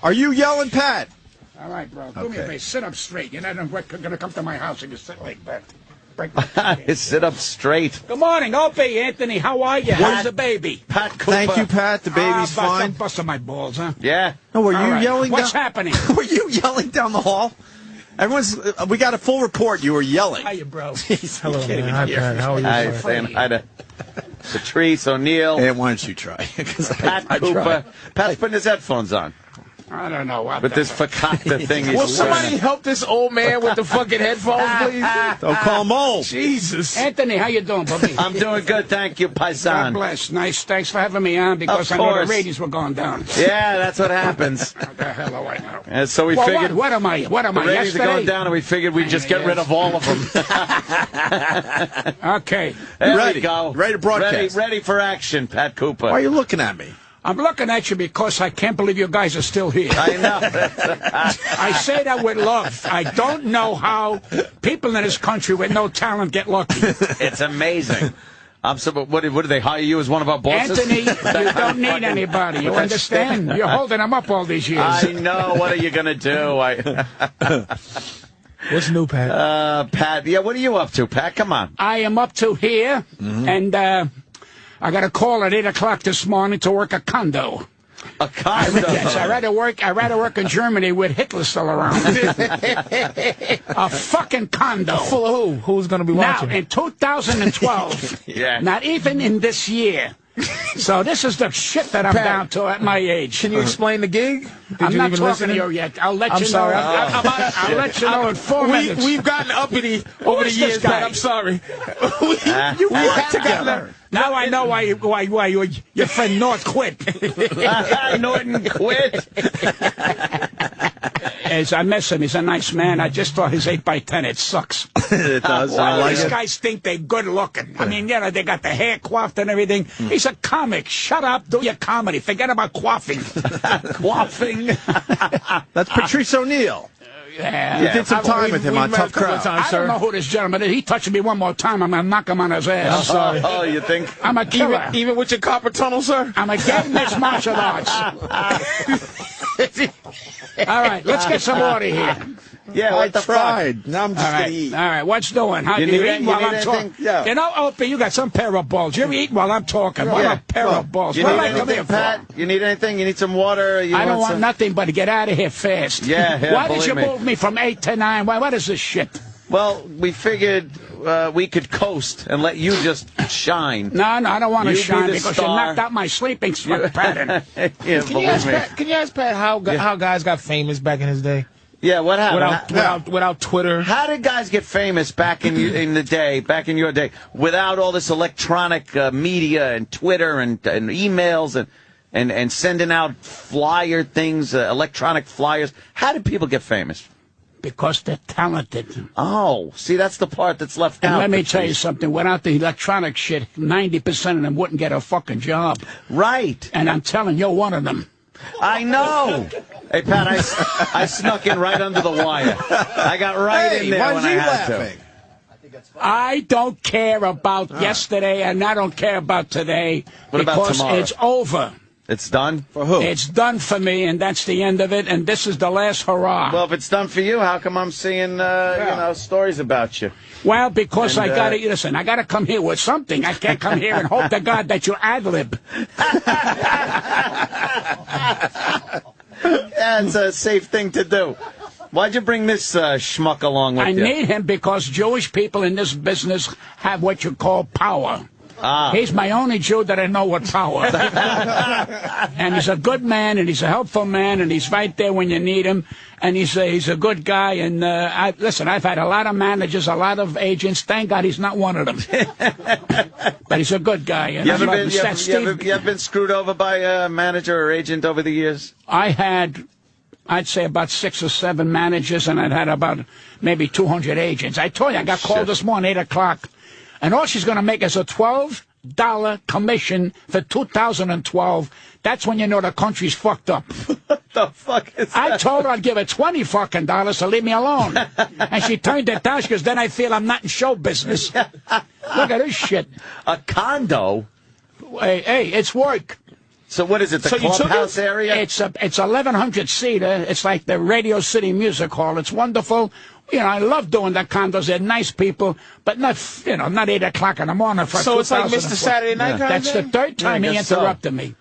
Are you yelling, Pat? All right, bro. Do me a favor. Sit up straight. You're not going to come to my house and just sit like that. Sit up straight. Good morning, Opie, Anthony. How are you? How's the baby? Pat Cooper. Thank you, Pat. The baby's fine. Busting my balls, huh? Yeah. No, were you yelling? What's happening? Were you yelling down the hall? We got a full report. You were yelling. Hiya, bro. Hello, man. Hi, Pat. How are you? Hi, saying hi to Patrice, O'Neill. And why don't you try? Pat Cooper. Pat's putting his headphones on. I don't know what. With this fakakta thing he's Will somebody help this old man with the fucking headphones, please? Don't call him old. Jesus. Anthony, how you doing, buddy? I'm doing good, thank you, Paisan. God bless. Nice. Thanks for having me on, because I know the ratings were going down. Yeah, that's what happens. What the hell do I know? And so we figured... What am I? What am I? The ratings Yesterday? are going down, and we figured we'd just get rid of all of them. Okay. There we go. Ready to broadcast. Ready for action, Pat Cooper. Why are you looking at me? I'm looking at you because I can't believe you guys are still here. I know. I say that with love. I don't know how people in this country with no talent get lucky. It's amazing. What did they hire you as one of our bosses? Anthony, you don't need anybody. You understand? You're holding them up all these years. I know. What are you going to do? What's new, Pat? Pat, yeah, what are you up to, Pat? Come on. I am up to here, and I got a call at 8 o'clock this morning to work a condo. A condo? Yes, I rather work in Germany with Hitler still around. A fucking condo. Full of who? Who's going to be watching? Now, in 2012, yeah. Not even in this year. So this is the shit that I'm down to at my age. Can you explain the gig? I'm not talking to you yet. I'll let you know. I'll let you know in 4 minutes. We've gotten uppity over the years, Pat. I'm sorry. You work together. Now I know why your friend North quit. Norton quit. As I miss him, he's a nice man. I just saw his 8x10. It sucks. It does. All these guys think they're good looking. I mean, yeah, they got the hair coiffed and everything. He's a comic. Shut up. Do your comedy. Forget about quaffing. Quaffing. That's Patrice O'Neill. Yeah. You did some time with him on Tough Crowd. I don't know who this gentleman is. He touched me one more time, I'm going to knock him on his ass. I'm sorry. Oh, you think? I'm a killer. Even with your copper tunnel, sir? I'm a gay mixed martial arts. All right, let's get some order here. Yeah, I tried. Now I'm just All right, going to eat. all right. What's doing? How You do you need eat while I'm anything? talking? Yeah. You know, Opie, you got some pair of balls. You ever eat while I'm talking? What a pair of balls. You What need am I coming anything, for? Pat? You need anything? You need some water? I don't want nothing but to get out of here fast. Yeah, Why did you believe me. move me from 8 to 9? What is this shit? Well, we figured we could coast and let you just shine. No, I don't want to You be shine the because star. you knocked out my sleeping pattern. Yeah, believe me. Can you ask Pat how guys got famous back in his day? Yeah, what happened? Without Twitter. How did guys get famous back in your day, without all this electronic media and Twitter and emails and sending out flyer things, electronic flyers? How did people get famous? Because they're talented. Oh, see, that's the part that's left out. And let me tell you something. Without the electronic shit, 90% of them wouldn't get a fucking job. Right. And I'm telling you, you're one of them. I know. Hey, Pat, I snuck in right under the wire. I got right in there when I had to. I don't care about yesterday, and I don't care about today. What about because tomorrow? it's over. It's done? For who? It's done for me, and that's the end of it, and this is the last hurrah. Well, if it's done for you, how come I'm seeing, stories about you? Well, because I got to, listen, I got to come here with something. I can't come here and hope to God that you ad-lib. Yeah, it's a safe thing to do. Why'd you bring this schmuck along with you? I need him because Jewish people in this business have what you call power. He's my only Jew that I know what power. And he's a good man, and he's a helpful man, and he's right there when you need him. And he's a good guy. And listen, I've had a lot of managers, a lot of agents. Thank God he's not one of them. But he's a good guy. And You ever been screwed over by a manager or agent over the years? I had, I'd say about 6 or 7 managers, and I'd had about maybe 200 agents. I told you, I got called this morning, 8 o'clock. And all she's going to make is a $12 commission for 2012. That's when you know the country's fucked up. What the fuck is that? I told her I'd give her $20 fucking to leave me alone. And she turned it down because then I feel I'm not in show business. Look at this shit. A condo? Hey, it's work. So what is it, the clubhouse area? It's 1,100 seater. It's like the Radio City Music Hall. It's wonderful. You know, I love doing the condos. They're nice people, but not 8 o'clock in the morning. For so it's like Mr. Saturday Night kind That's of the thing? third time he interrupted me.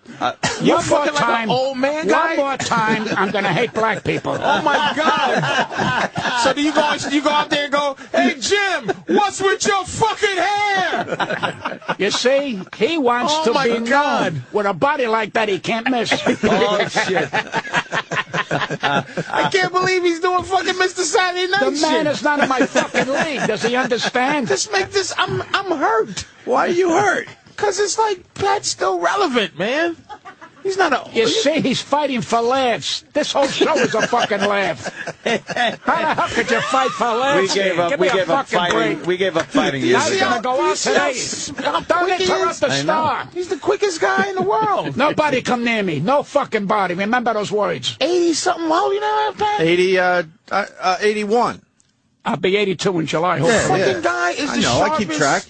You fucking like an old man guy? One more time, I'm going to hate black people. Oh, my God. So do you go out there and go, hey, Jim, what's with your fucking hair? You see, he wants to be known. With a body like that, he can't miss. Oh, shit. I can't believe he's doing fucking Mr. Saturday Night The man is not in my fucking league. Does he understand? I'm hurt. Why are you hurt? Because it's like Pat's still relevant, man. He's not a... You see, he's fighting for laughs. This whole show is a fucking laugh. How the hell could you fight for laughs? We gave up fighting years Now he's ago. going to go out today. Don't interrupt the star. He's the quickest guy in the world. Nobody come near me. No fucking body. Remember those words. 80-something. How old you now, Pat? 81. I'll be 82 in July. Fucking guy is the sharpest. I keep track.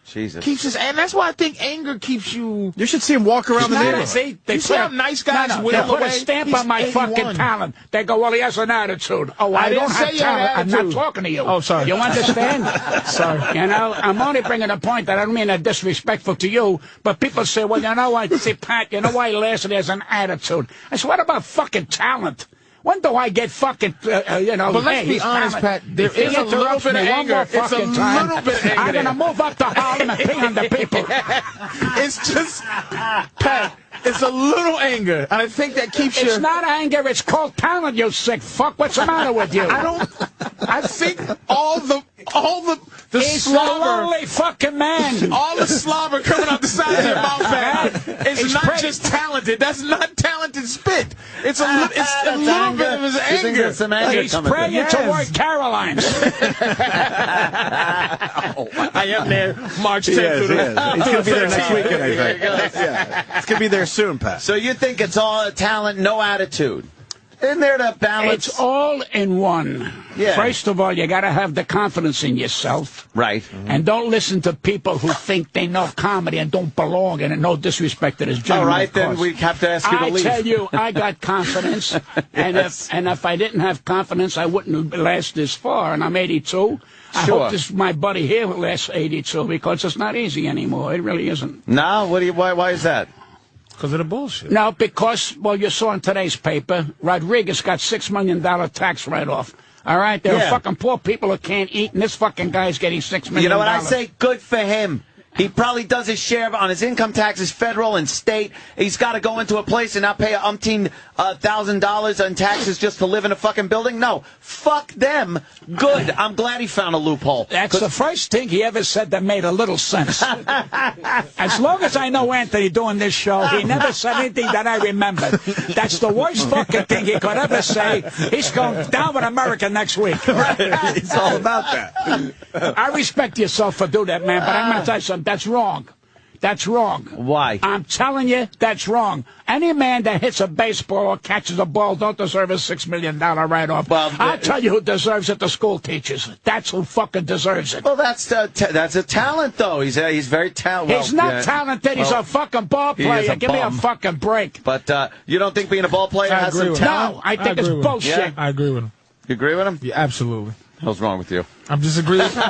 Jesus. And that's why I think anger keeps you... You should see him walk around the neighborhood. See, you see how nice guys they will put away? a stamp He's on my 81. fucking talent. They go, well, he has an attitude. Oh, I don't have talent. I'm not talking to you. Oh, sorry. You understand? Sorry. You know, I'm only bringing a point that I don't mean that disrespectful to you, but people say, well, you know what? See, Pat, you know why he lasted? He has an attitude. I said, what about fucking talent? When do I get fucking, But let's be honest, Pat, there is a little bit of anger. It's a little bit of anger. I'm going to move up to Harlem and pee on the people. It's just, Pat, it's a little anger. And I think that keeps you... It's not anger, it's called talent, you sick fuck. What's the matter with you? I think all the He's slobber... a lonely fucking man. All the slobber coming out the side of your mouth, Pat, it's not just talented. That's not talented spit. It's a little bit of his anger. Some anger He's praying toward Caroline's. I am there March 10th. He's going to be there next weekend, I think. Yeah. It's going to be there soon, Pat. So you think it's all talent, no attitude? Isn't there to balance? It's all in one. Yeah. First of all, you got to have the confidence in yourself. Right. And don't listen to people who think they know comedy and don't belong in it. No disrespect to this gentleman. All right, then we have to ask you to leave. I tell you, I got confidence. And if I didn't have confidence, I wouldn't last this far. And I'm 82. I hope my buddy here will last 82 because it's not easy anymore. It really isn't. No? Why is that? Because of the bullshit. No, because, well, you saw in today's paper, Rodriguez got $6 million tax write-off. All right? There are fucking poor people who can't eat, and this fucking guy's getting $6 million. You know what I say? Good for him. He probably does his share on his income taxes, federal and state. He's got to go into a place and not pay $1,000 in taxes just to live in a fucking building. No, fuck them. Good. I'm glad he found a loophole. That's the first thing he ever said that made a little sense. As long as I know Anthony doing this show, he never said anything that I remember. That's the worst fucking thing he could ever say. He's going down with America next week. It's all about that. I respect yourself for doing that, man, but I'm going to tell you something. That's wrong. That's wrong. Why? I'm telling you, that's wrong. Any man that hits a baseball or catches a ball don't deserve a $6 million write-off. Well, I'll tell you who deserves it, the school teachers. That's who fucking deserves it. Well, that's a talent, though. He's very talented. He's not talented. He's a fucking ball player. Give me a fucking break. But you don't think being a ball player has some talent? No, I think it's bullshit. Yeah, I agree with him. You agree with him? Yeah, absolutely. What's wrong with you? I'm disagreeing with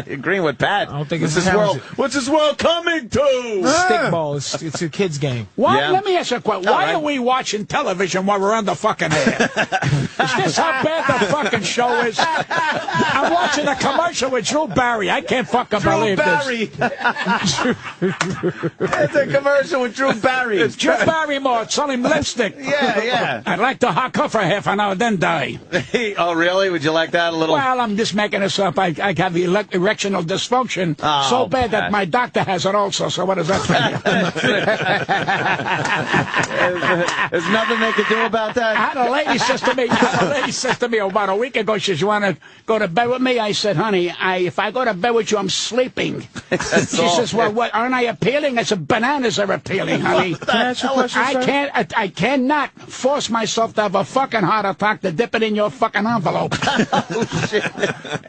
agreeing with Pat. I don't think what's this world coming to? Stickball. It's a kid's game. Why? Yeah. Let me ask you a question. Why are we watching television while we're on the fucking air? Is this how bad the fucking show is? I'm watching a commercial with Drew Barry. I can't fucking believe this. It's a commercial with Drew Barry. It's Drew Barrymore selling lipstick. Yeah. I'd like to hock her for half an hour, then die. Oh, really? Would you like that a little? Well, I'm just making this up. I have erectional dysfunction so bad that my doctor has it also. So what does that mean? There's nothing they can do about that. I had a lady says to me about a week ago, she says, you want to go to bed with me? I said, honey, if I go to bed with you, I'm sleeping. She says, well, what, aren't I appealing? I said, bananas are appealing, honey. I cannot force myself to have a fucking heart attack to dip it in your fucking envelope. Oh, shit.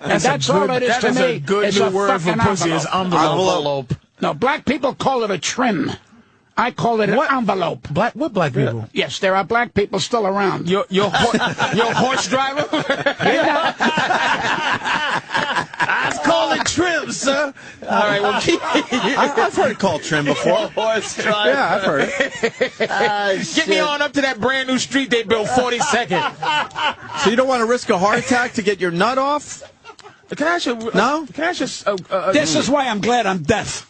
And that's all it is to me. That is a good new word for pussy is envelope. No, black people call it a trim. I call it an envelope. What black people? Yes, there are black people still around. Your horse driver? I'd call it trim, sir. All right, well, keep. I've heard it called trim before. Horse driver. Yeah, I've heard it. Get me on up to that brand new street they built 42nd. So you don't want to risk a heart attack to get your nut off? Can I ask you? No? Can I ask you? This is why I'm glad I'm deaf.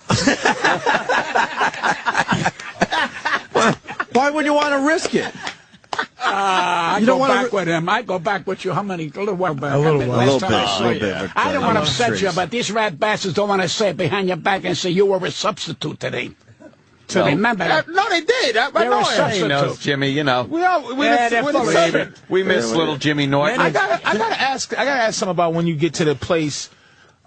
Why would you want to risk it? I go back with him. I go back with you. How many? A little while back. A little while. A little bit. I don't want to upset you, but these rat bastards don't want to say it behind your back and say you were a substitute today. So remember that. No, they did. I They're know a it. substitute. He knows, Jimmy, you know. We miss little Jimmy Norton. I gotta ask something about when you get to the place.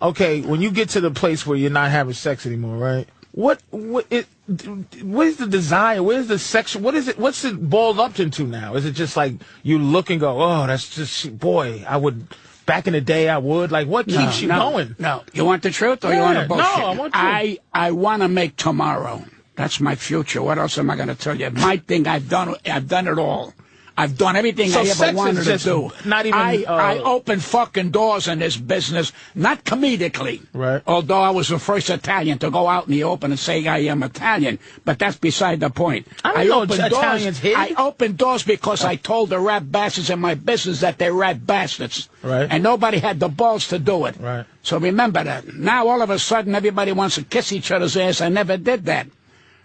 Okay, when you get to the place where you're not having sex anymore, right? What is the desire? Where's the sex? What is it? What's it boiled up into now? Is it just like you look and go, oh, that's just, boy, I would, back in the day I would. Like, what keeps you going? No. You want the truth or you want the bullshit? No, I want truth. I want to make tomorrow. That's my future. What else am I going to tell you? My thing, I've done it all. I've done everything I ever wanted to do. Not even. I opened fucking doors in this business, not comedically. Right. Although I was the first Italian to go out in the open and say I am Italian, but that's beside the point. I don't know Italians hid. I opened doors because I told the rat bastards in my business that they're rat bastards. Right. And nobody had the balls to do it. Right. So remember that. Now all of a sudden everybody wants to kiss each other's ass. I never did that.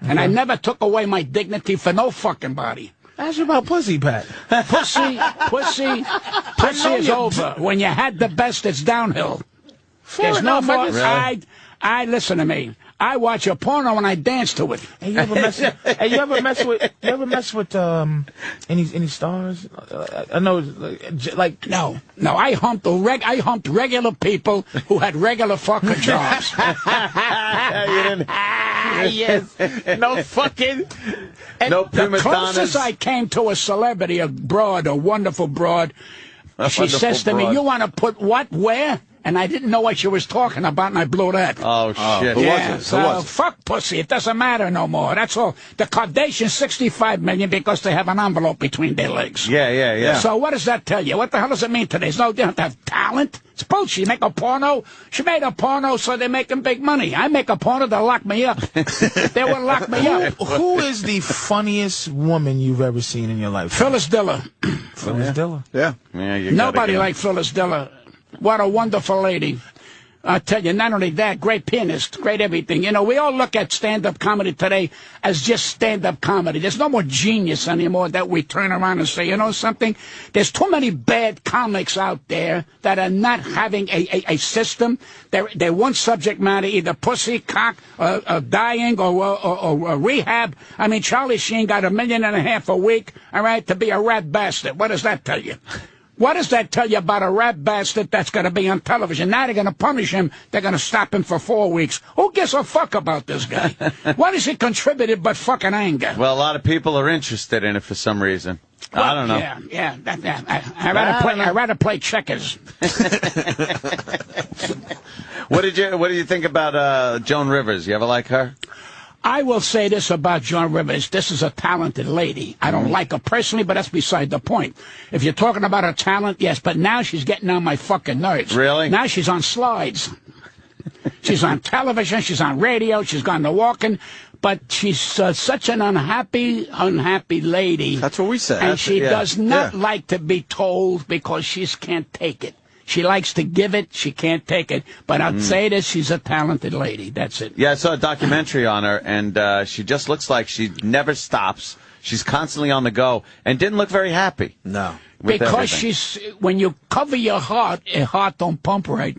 And I never took away my dignity for no fucking body. Ask you about pussy, Pat. Pussy is over. When you had the best, it's downhill. There's no more. Really? I listen to me. I watch a porno and I dance to it. Hey, you ever mess with any stars? I know, like No. I humped regular people who had regular fucking jobs. Yes. No fucking. No prima The closest donnas. I came to a celebrity, a wonderful broad, she says to me, "You want to put what where?" And I didn't know what she was talking about, and I blew that. Oh, shit. Who Yeah, was it? Who was it? fuck pussy. It doesn't matter no more. That's all. The Kardashians, 65 million because they have an envelope between their legs. Yeah. So what does that tell you? What the hell does it mean today? They don't have talent. It's bullshit. You make a porno. She made a porno so they're making big money. I make a porno, they'll lock me up. They will lock me up. Who is the funniest woman you've ever seen in your life? Phyllis Diller. Phyllis Diller. Yeah. Nobody like Phyllis Diller. What a wonderful lady. I tell you, not only that, great pianist, great everything. You know, we all look at stand-up comedy today as just stand-up comedy. There's no more genius anymore that we turn around and say, you know something? There's too many bad comics out there that are not having a system. They're one subject matter, either pussy, cock, dying, or rehab. I mean, Charlie Sheen got $1.5 million a week, all right, to be a rat bastard. What does that tell you? What does that tell you about a rat bastard that's going to be on television? Now they're going to punish him. They're going to stop him for 4 weeks. Who gives a fuck about this guy? What has he contributed but fucking anger? Well, a lot of people are interested in it for some reason. Well, I don't know. Yeah. I'd rather play checkers. What did you think about Joan Rivers? You ever like her? I will say this about Joan Rivers. This is a talented lady. I don't like her personally, but that's beside the point. If you're talking about her talent, yes, but now she's getting on my fucking nerves. Really? Now she's on slides. She's on television. She's on radio. She's gone to walking. But she's such an unhappy lady. That's what we said. And she does not like to be told because she can't take it. She likes to give it. She can't take it. But I'll say this, she's a talented lady. That's it. Yeah, I saw a documentary on her, and she just looks like she never stops. She's constantly on the go, and didn't look very happy. No. Because when you cover your heart don't pump right.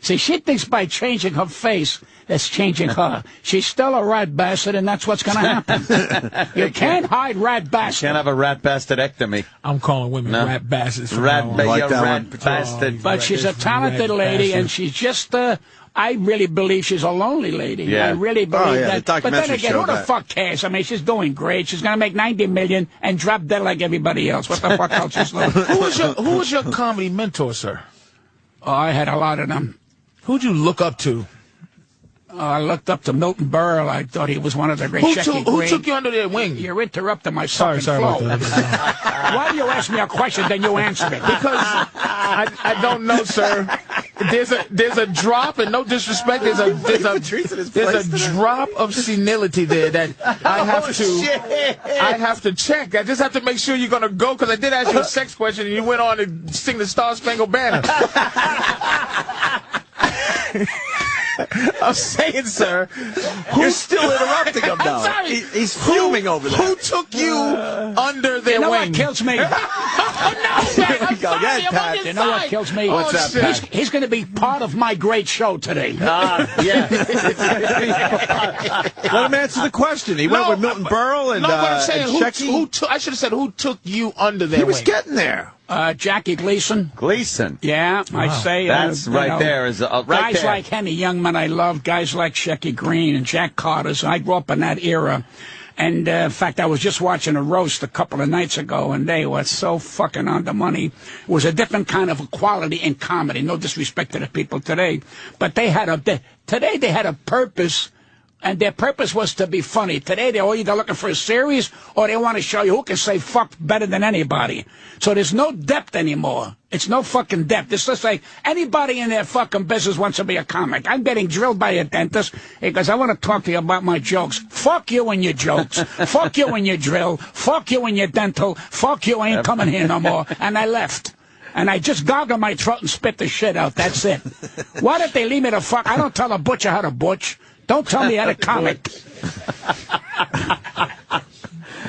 See, she thinks by changing her face, that's changing her. She's still a rat bastard, and that's what's going to happen. You can't hide rat bastard. You can't have a rat bastardectomy. I'm calling women rat bastards. Rat bastard. But she's a talented lady, and she's just, I really believe she's a lonely lady. Yeah. I really believe that. The But then again, who the that. fuck cares? I mean, she's doing great. She's going to make $90 million and drop dead like everybody else. What the fuck else is left? Who was your comedy mentor, sir? Oh, I had a lot of them. Who'd you look up to? I looked up to Milton Berle. I thought he was one of the great Shecky Who Green. took you under their wing? You're interrupting my Sorry fucking about flow. that. Why do you ask me a question, then you answer it? Because I don't know, sir. There's a drop, and no disrespect, there's a drop of senility there that I have to check. I just have to make sure you're gonna go, because I did ask you a sex question and you went on to sing the Star Spangled Banner. I'm saying, sir, You're still interrupting him, though. I'm sorry. He's fuming over there. Who took you under their You know wing? what kills me? Oh, no, man, I'm sorry, I'm on your You know what side. kills me? What's that, Pat? He's going to be part of my great show today. Yeah. Let him answer the question. He went with Milton Berle and No, what I'm saying, Shecky. I should have said, who took you under their He was wing? getting there. Jackie Gleason. Gleason. Yeah, I'd say That's you right know, there. Is right guys there. like Henny Youngman I love, guys like Shecky Green and Jack Carter's. I grew up in that era. And, in fact, I was just watching a roast a couple of nights ago, and they were so fucking on the money. It was a different kind of quality in comedy. No disrespect to the people today. But today they had a purpose. And their purpose was to be funny. Today, they're either looking for a series or they want to show you who can say fuck better than anybody. So there's no depth anymore. It's no fucking depth. It's just like anybody in their fucking business wants to be a comic. I'm getting drilled by a dentist because I want to talk to you about my jokes. Fuck you and your jokes. Fuck you and your drill. Fuck you and your dental. Fuck you, I ain't coming here no more. And I left. And I just goggle my throat and spit the shit out. That's it. Why don't they leave me the fuck? I don't tell a butcher how to butch. Don't tell me how to comic.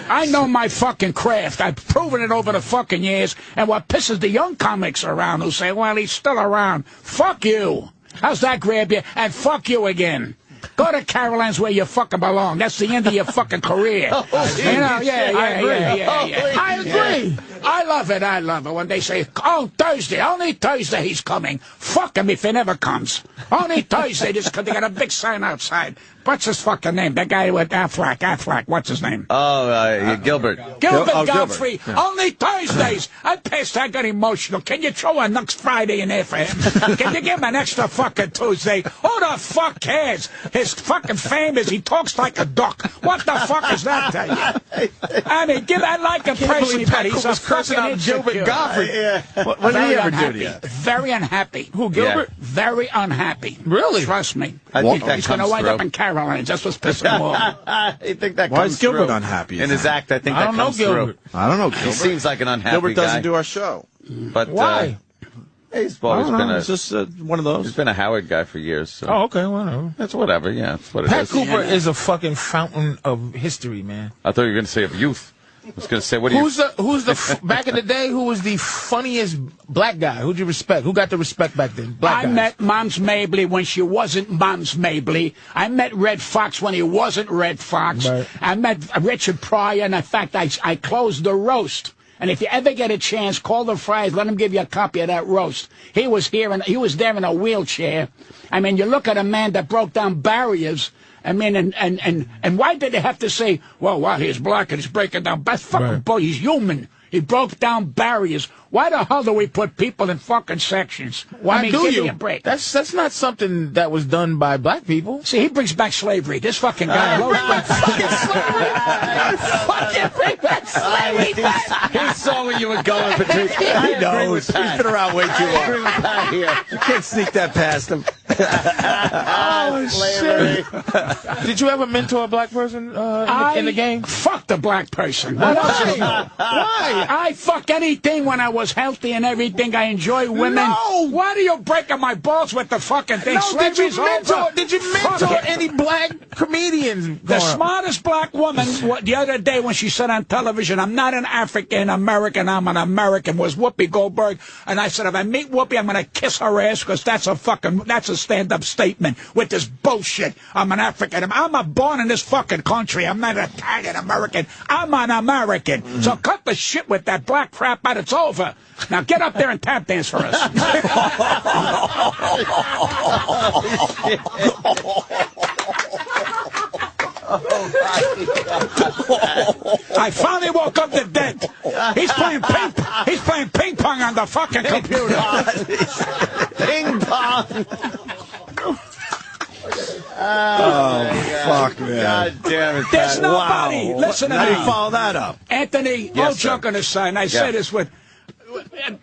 I know my fucking craft. I've proven it over the fucking years. And what pisses the young comics around who say, well, he's still around. Fuck you. How's that grab you? And fuck you again. Go to Caroline's where you fucking belong. That's the end of your fucking career. Yeah. I agree. I love it. I love it when they say, oh, Thursday, only Thursday he's coming. Fuck him if he never comes. Only Thursday, just because they got a big sign outside. What's his fucking name? That guy with Affleck. What's his name? Oh, Gilbert. Gilbert Godfrey. Yeah. Only Thursdays. I pissed. I got emotional. Can you throw a next Friday in there for him? Can you give him an extra fucking Tuesday? Who the fuck cares? His fucking fame is he talks like a duck. What the fuck is that to you? I mean, I like him personally, but he's a fucking out Gilbert Godfrey. What did he ever do to you? Very unhappy. Who, Gilbert? Yeah. Very unhappy. Really? Trust me. I think that he's going to wind up in Caroline's. That's what's pissing him off. I think that Why comes is Gilbert through. unhappy? In his act, I think I that don't know comes Gilbert. through. I don't know He Gilbert. seems like an unhappy Gilbert doesn't guy. do our show. But Why? He's I always don't been know. a. It's just one of those. He's been a Howard guy for years. So. Oh, okay, whatever. That's whatever. Yeah, that's what it Pat is. Cooper is a fucking fountain of history, man. I thought you were going to say of youth. I was going to say, what do you... Who's the back in the day, who was the funniest black guy? Who'd you respect? Who got the respect back then? Black guys. met Moms Mabley when she wasn't Moms Mabley. I met Red Fox when he wasn't Red Fox. Right. I met Richard Pryor, and in fact, I closed the roast. And if you ever get a chance, call the Friars, let him give you a copy of that roast. He was there in a wheelchair. I mean, you look at a man that broke down barriers. I mean, and why did they have to say, well, he's black and he's breaking down? That's fucking bull. He's human. He broke down barriers. Why the hell do we put people in fucking sections? Why do give you? me a break. That's not something that was done by black people. See, he brings back slavery. This fucking guy. Bring back slavery back. He saw where you were going, Patreeky. He knows. He's been around way too long. You can't sneak that past him. Oh, shit. Did you ever mentor a black person in the game? Fuck the black person. What else? Why? I fuck anything when I was healthy and everything. I enjoy women. No. Why are you breaking my balls with the fucking thing? No, did you mentor Fuck it. any black comedians? The smartest black woman the other day when she said on television, I'm not an African American, I'm an American, was Whoopi Goldberg. And I said, if I meet Whoopi, I'm going to kiss her ass because that's a stand-up statement with this bullshit. I'm an African. I'm born in this fucking country. I'm not an Italian American. I'm an American. So cut the shit with that black crap out. It's over. Now get up there and tap dance for us. I finally woke up the dead. He's playing ping pong on the fucking computer. Ping pong. Fuck, man. God damn it, There's Pat. nobody. Wow. Listen to How do me. you follow that up? Anthony, Yes, all sir. joking aside, and I say Yeah. this with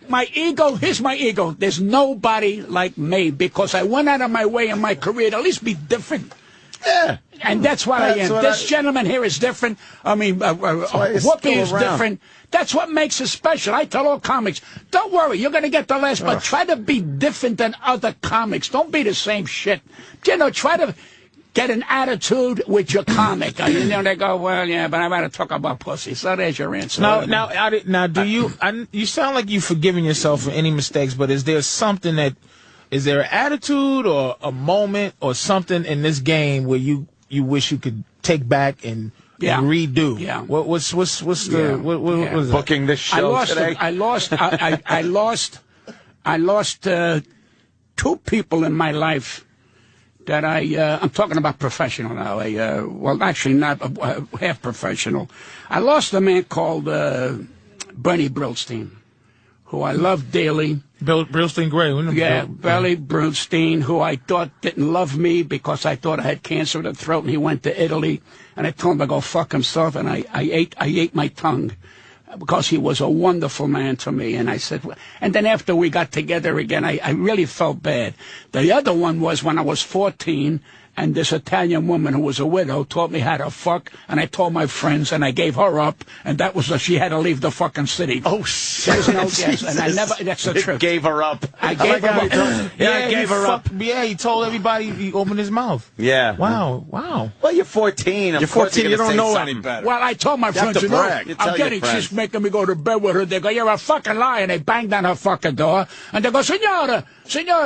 my ego. Here's my ego. There's nobody like me because I went out of my way in my career to at least be different. Yeah. And that's what I That's am. what This gentleman here is different. I mean, why you're Whoopi still is around. different. That's what makes it special. I tell all comics, don't worry, you're going to get the last, but try to be different than other comics. Don't be the same shit. You know, try to get an attitude with your comic. You know, they go, well, yeah, but I got to talk about pussy. So there's your answer. Now, do you? You sound like you've forgiven yourself for any mistakes, but is there something that? Is there an attitude or a moment or something in this game where you wish you could take back and redo? Yeah. What's what was that? Booking this show today. I lost 2 people in my life that I'm talking about professional now. Well, actually not half professional. I lost a man called Bernie Brillstein, who I love dearly. Brillstein Gray. Yeah, Bernie Brillstein, who I thought didn't love me because I thought I had cancer of the throat, and he went to Italy, and I told him to go fuck himself, and I ate my tongue because he was a wonderful man to me. And I said, and then after we got together again, I really felt bad. The other one was when I was 14. And this Italian woman who was a widow taught me how to fuck, and I told my friends, and I gave her up, and that was she had to leave the fucking city. Oh, shit. Yes, and I never. That's the truth. Gave her up. I gave her up. I gave her up. Yeah, he told everybody. He opened his mouth. Yeah. Wow. Well, you're 14. You're 14. You don't know any better. Well, I told my friends, to you know, brag. You tell I'm your getting, friends. she's making me go to bed with her. They go, you're a fucking liar. And they banged on her fucking door. And they go, Senora,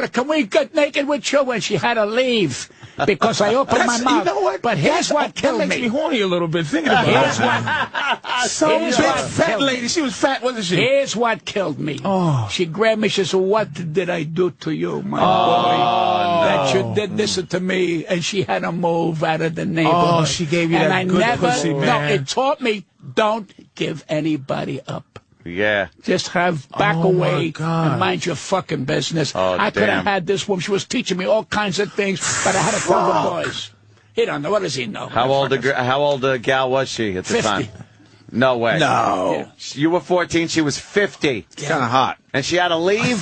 can we get naked with you? And she had to leave because I opened my mouth. You know what? But here's what that killed makes me horny a little bit thinking about Here's it. what, Some here's big what fat killed me. lady. She was fat, wasn't she? Here's what killed me. Oh. She grabbed me. She said, what did I do to you, my boy? That you did this to me. And she had to move out of the neighborhood. Oh, she gave you and that I good never, pussy, man. No, it taught me, don't give anybody up. Yeah. Just back Oh, my away God. and mind your fucking business. Oh, I could damn. have had this woman. She was teaching me all kinds of things, but I had to tell the boys. He don't know. What does he know? How old a gal was she at the 50. time? No way. No. You were 14. She was 50. Kind of hot. And she had to leave?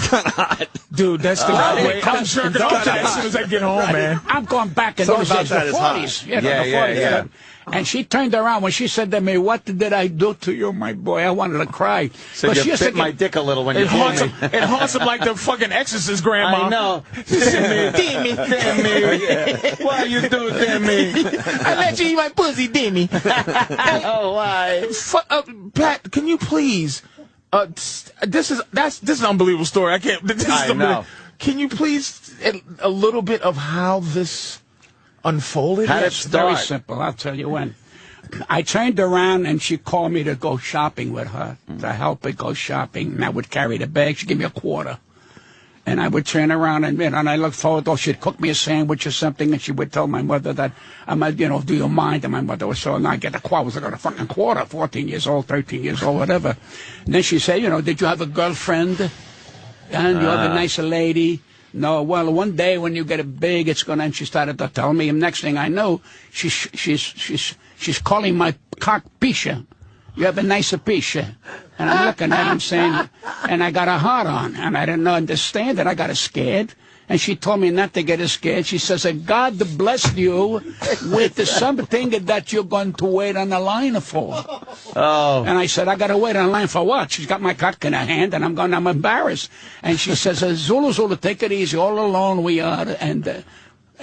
Dude, that's the Right. way. I'm jerking off to that as soon as I get home, man. I'm going back in Something those about days, the that is hot. 40s. You know, Yeah, the yeah, 40s. yeah. And she turned around when she said to me, what did I do to you, my boy? I wanted to cry. So But you she used to bit my get- dick a little when you It told haunts me. him. It haunts him like the fucking Exorcist grandma. I know. Dimmy, Dimmy. Why you do it to me? I let you eat my pussy, Dimmy. Oh, why? Pat, can you please? This is an unbelievable story. I can't. This is I know. unbelievable. Can you please a little bit of how this unfolded? How did it It's very start? simple. I'll tell you when. I turned around and she called me to go shopping with her, to help her go shopping. And I would carry the bag. She'd give me a quarter. And I would turn around and I looked forward to, she'd cook me a sandwich or something, and she would tell my mother that, do you mind? And my mother was so, and I get a quarter. I was like a fucking quarter, 14 years old, 13 years old, whatever. And then she said, did you have a girlfriend? And you have a nicer lady? No, well, one day when you get it big, it's gonna. And she started to tell me, and next thing I know, she's calling my cock Pisha. You have a nicer Pisha. And I'm looking at him saying, and I got a heart on, and I didn't understand it. I got scared. And she told me not to get scared. She says, God blessed you with something that you're going to wait on the line for. Oh. And I said, I got to wait on line for what? She's got my cock in her hand, and I'm embarrassed. And she says, Zulu, take it easy. All alone we are.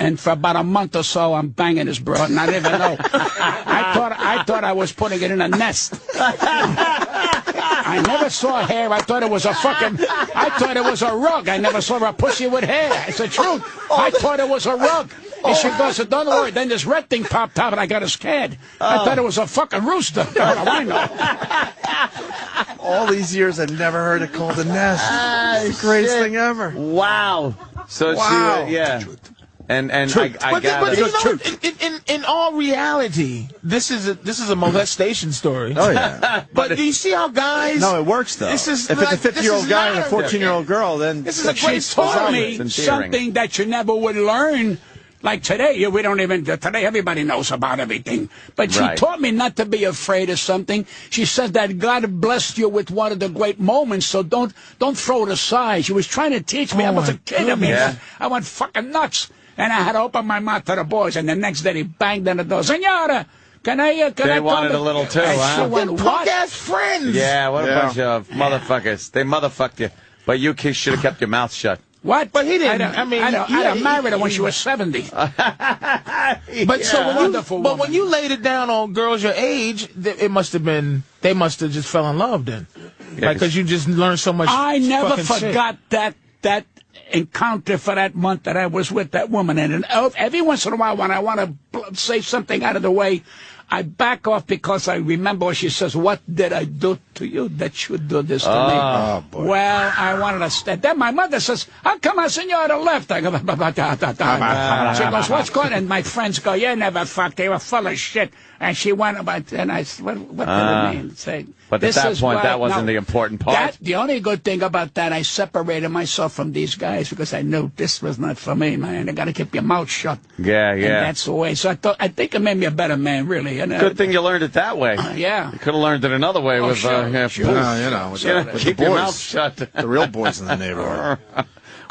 And for about a month or so, I'm banging this broad, and I didn't even know. I thought I was putting it in a nest. I never saw hair. I thought it was a rug. I never saw a pussy with hair. It's the truth. I thought it was a rug. And she goes, don't worry. Then this red thing popped out, and I got scared. I thought it was a fucking rooster. I know. All these years, I've never heard it called a nest. It's the greatest thing ever. Wow. So Wow. she, yeah. And I But got you it. know, in all reality, this is a molestation story. Oh, yeah. But do you see how guys? No, it works, though. This is if it's a like- 50-year-old this is guy and a not- 14-year-old girl, then This is a She great taught story. me It's endearing. something that you never would learn Like today, we don't even, today everybody knows about everything. But she taught me not to be afraid of something. She said that God blessed you with one of the great moments, so don't throw it aside. She was trying to teach me. I was a kid. I went fucking nuts. And I had to open my mouth to the boys, and the next day he banged on the door. Senora, can I They wanted a little too, huh? She went, punk-ass friends. Yeah, what a bunch of motherfuckers. They motherfucked you. But you should have kept your mouth shut. What? But he didn't. I married her when she was 70. But so when you laid it down on girls your age, it must have been they must have just fell in love then, because you just learned so much. I never forgot that encounter for that month that I was with that woman, and every once in a while when I want to say something out of the way, I back off because I remember what she says, what did I do to you that you do this to me? Oh, boy. Well, I wanted to stay. Then my mother says, how come I senora left? I go, she goes, what's going on? And my friends go, you never fucked. They were full of shit. And she went about, and I said, what did it mean? Say, but at that point, that wasn't the important part. The only good thing about that, I separated myself from these guys because I knew this was not for me, man. You got to keep your mouth shut. Yeah. And that's the way. So I think it made me a better man, really. And, good thing you learned it that way. Yeah. You could have learned it another way with, with keep the your boys, mouth shut. The real boys in the neighborhood.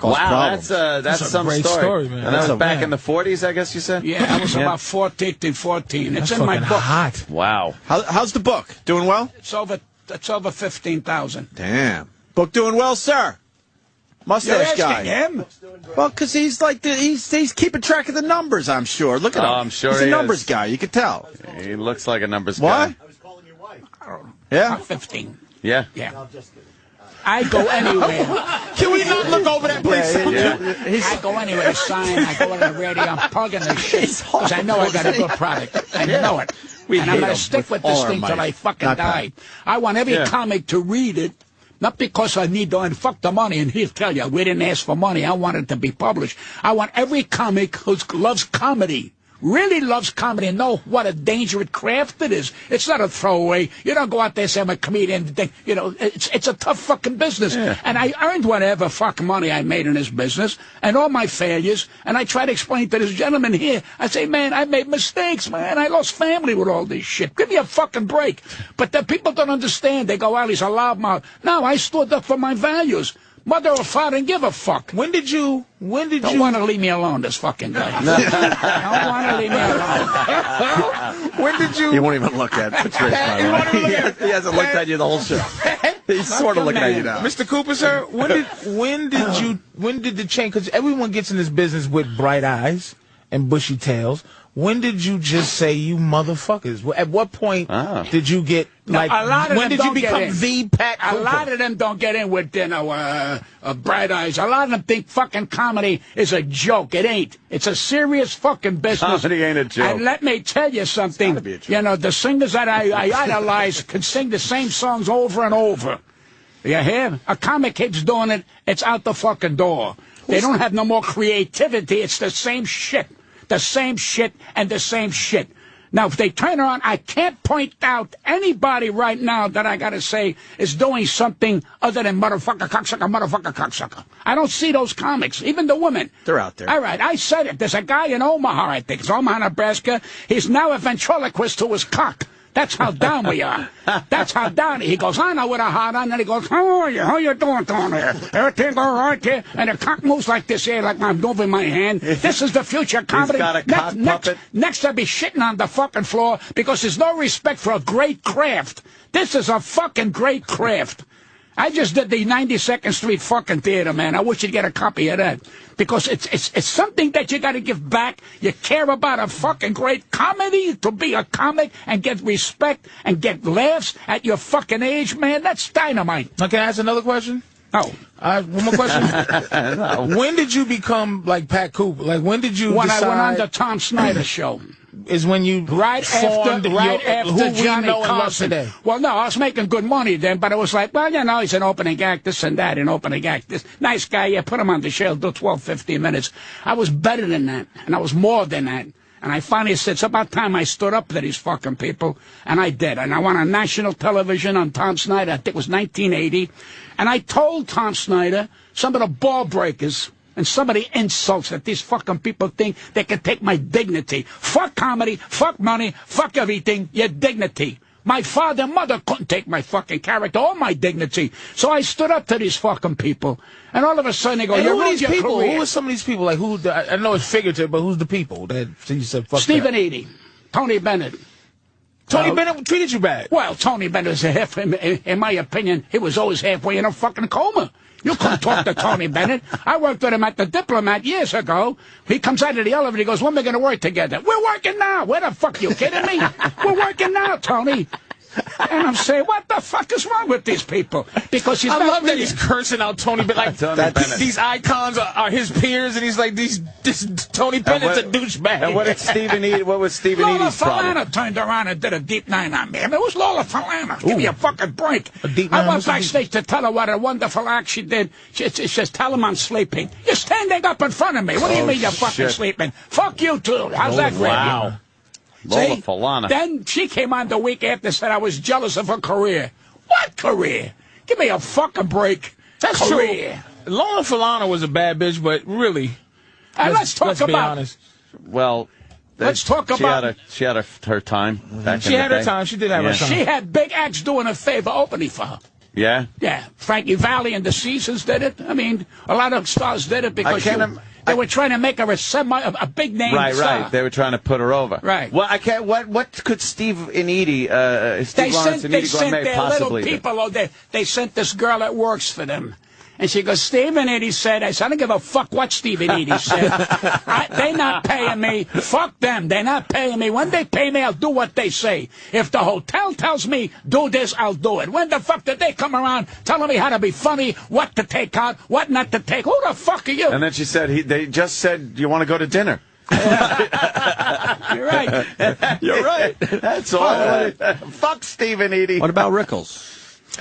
Wow, that's some great story, man. And that was back in the 40s, I guess you said? Yeah, I was about 14. It's in my book. Hot. Wow. How's the book? Doing well? It's over 15,000. Damn. Book doing well, sir. Mustache guy. Him? Well, because he's like he's keeping track of the numbers. I'm sure. Look at him. I'm sure he's a numbers guy. You can tell. He looks like a numbers guy. What? I was calling your wife. Yeah. 15. Yeah. Yeah. I go anywhere. Can we not look over that, please? I go anywhere to sign. I go on the radio. I'm plugging this shit because I know I got a good product. I know it. And I'm going to stick with this thing till I fucking die. I want every comic to read it. Not because I need to, and fuck the money, and he'll tell you, we didn't ask for money. I want it to be published. I want every comic who loves comedy, really loves comedy, and know what a dangerous craft it is. It's not a throwaway. You don't go out there and say I'm a comedian. You know, it's a tough fucking business. Yeah. And I earned whatever fucking money I made in this business, and all my failures, and I try to explain to this gentleman here, I say, man, I made mistakes, man. I lost family with all this shit. Give me a fucking break. But the people don't understand. They go, well, he's a loudmouth. No, I stood up for my values. Mother or father, and give a fuck. When did you Don't want to leave me alone, this fucking guy. Don't want to leave me alone. When did you... He won't even look at Patrice, by the way. He hasn't looked at you the whole show. He's sort of looking at you now. Mr. Cooper, sir, when did the change... Because everyone gets in this business with bright eyes and bushy tails. When did you just say, you motherfuckers? At what point did you get, like, when did you become the Pat Cooper? A lot of them don't get in with, bright eyes. A lot of them think fucking comedy is a joke. It ain't. It's a serious fucking business. Comedy ain't a joke. And let me tell you something. You know, the singers that I idolize can sing the same songs over and over. You hear? A comic keeps doing it, it's out the fucking door. They don't have no more creativity. It's the same shit. The same shit and the same shit. Now, if they turn around, I can't point out anybody right now that I got to say is doing something other than motherfucker, cocksucker. I don't see those comics, even the women. They're out there. All right, I said it. There's a guy in Omaha, I think. It's Omaha, Nebraska. He's now a ventriloquist to his cock. That's how down we are. That's how down. He goes, I know with a hot on. And he goes, how are you? How you doing down there? Everything all right here? And the cock moves like this here, like I'm moving my hand. This is the future comedy. He's got a cock puppet. Next, I'll be shitting on the fucking floor because there's no respect for a great craft. This is a fucking great craft. I just did the 92nd Street fucking theater, man. I wish you'd get a copy of that. Because it's something that you got to give back. You care about a fucking great comedy, to be a comic and get respect and get laughs at your fucking age, man. That's dynamite. Now, can I ask another question? Oh. One more question. No. When did you become like Pat Cooper? Like, when did you decide... I went on the Tom Snyder show. Is when you right after Johnny Carson. Well, no, I was making good money then, but it was like, well, you know, he's an opening act, this and that, an opening act, this nice guy. Yeah, put him on the show, do 12, 15 minutes. I was better than that, and I was more than that. And I finally said, it's about time I stood up to these fucking people, and I did. And I went on national television on Tom Snyder. I think it was 1980, and I told Tom Snyder some of the ball breakers and some of the insults that these fucking people think they can take my dignity. Fuck comedy, fuck money, fuck everything, your dignity. My father and mother couldn't take my fucking character or my dignity. So I stood up to these fucking people. And all of a sudden they go, who are these people? Who are some of these people? Like, who? I know it's figurative, but who's the people that you said fuck Stephen Eady, Tony Bennett. Tony Bennett treated you bad. Well, Tony Bennett was in my opinion, he was always halfway in a fucking coma. You couldn't talk to Tony Bennett. I worked with him at the Diplomat years ago. He comes out of the elevator, he goes, when are we going to work together? We're working now. Where the fuck, you kidding me? We're working now, Tony. And I'm saying, what the fuck is wrong with these people? Because he's I love that he's cursing out Tony Bennett. Like, these icons are his peers, and he's like, this Tony Bennett's a douchebag. And what was Stephen Eady's problem? Lola Falana turned around and did a deep 9 on me. I mean, it was Lola Falana. Give me a fucking break. I went backstage to tell her what a wonderful act she did. She says, tell him I'm sleeping. You're standing up in front of me. What do you mean you're fucking sleeping? Fuck you, too. How's that for you? Wow. Lola Falana. Then she came on the week after and said I was jealous of her career. What career? Give me a fucking break. That's career. True. Lola Falana was a bad bitch, but really, let's talk about. Be honest. Well, let's talk about. She had her time. She had her time. She did have her time. She had big acts doing a favor opening for her. Yeah. Yeah. Frankie Valli and the Seasons did it. I mean, a lot of stars did it because they were trying to make her a big name. Right. They were trying to put her over. Right. Well, I can't. What could Steve and Edie, Lawrence and Edie Gourmet possibly do? Little people. They sent this girl that works for them. And she goes, Steve and Edie said, I said, I don't give a fuck what Steve and Edie said. They're not paying me. Fuck them. They're not paying me. When they pay me, I'll do what they say. If the hotel tells me, do this, I'll do it. When the fuck did they come around telling me how to be funny, what to take out, what not to take? Who the fuck are you? And then she said, they just said, you want to go to dinner? You're right. You're right. That's all. Fuck Steve and Edie. What about Rickles?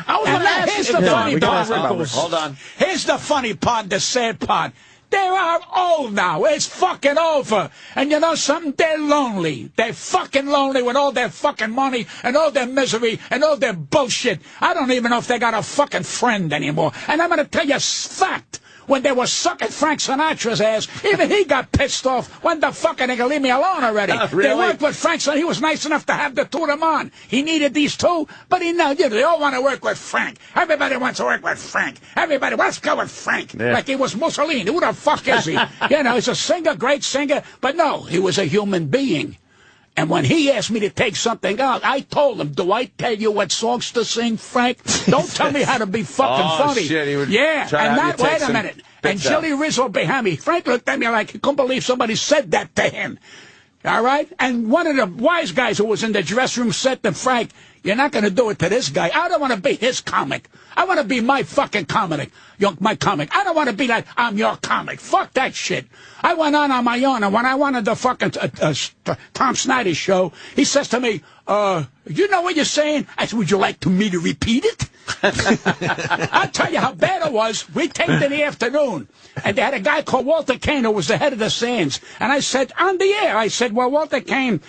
I was going to ask here's the funny part. Hold on. Here's the funny part, the sad part. They are old now. It's fucking over. And you know something? They're lonely. They're fucking lonely with all their fucking money and all their misery and all their bullshit. I don't even know if they got a fucking friend anymore. And I'm going to tell you a fact. When they were sucking Frank Sinatra's ass, even he got pissed off. When the fuck are they going to leave me alone already? Really? They worked with Frank Sinatra. He was nice enough to have the two of them on. He needed these two, but they all want to work with Frank. Everybody wants to work with Frank. Everybody, let's go with Frank. Yeah. Like he was Mussolini. Who the fuck is he? He's a singer, great singer, but no, he was a human being. And when he asked me to take something out, I told him, do I tell you what songs to sing, Frank? Don't tell me how to be fucking funny. Shit, he would wait a minute. And Jilly Rizzo behind me, Frank looked at me like he couldn't believe somebody said that to him. All right? And one of the wise guys who was in the dressing room said to Frank, you're not going to do it to this guy. I don't want to be his comic. I want to be my fucking comic. My comic. I don't want to be like, I'm your comic. Fuck that shit. I went on my own, and when I wanted the fucking Tom Snyder show, he says to me, you know what you're saying? I said, would you like me to repeat it? I'll tell you how bad it was. We taped in the afternoon, and they had a guy called Walter Kane who was the head of the Sands. And I said, on the air, I said, well, Walter Kane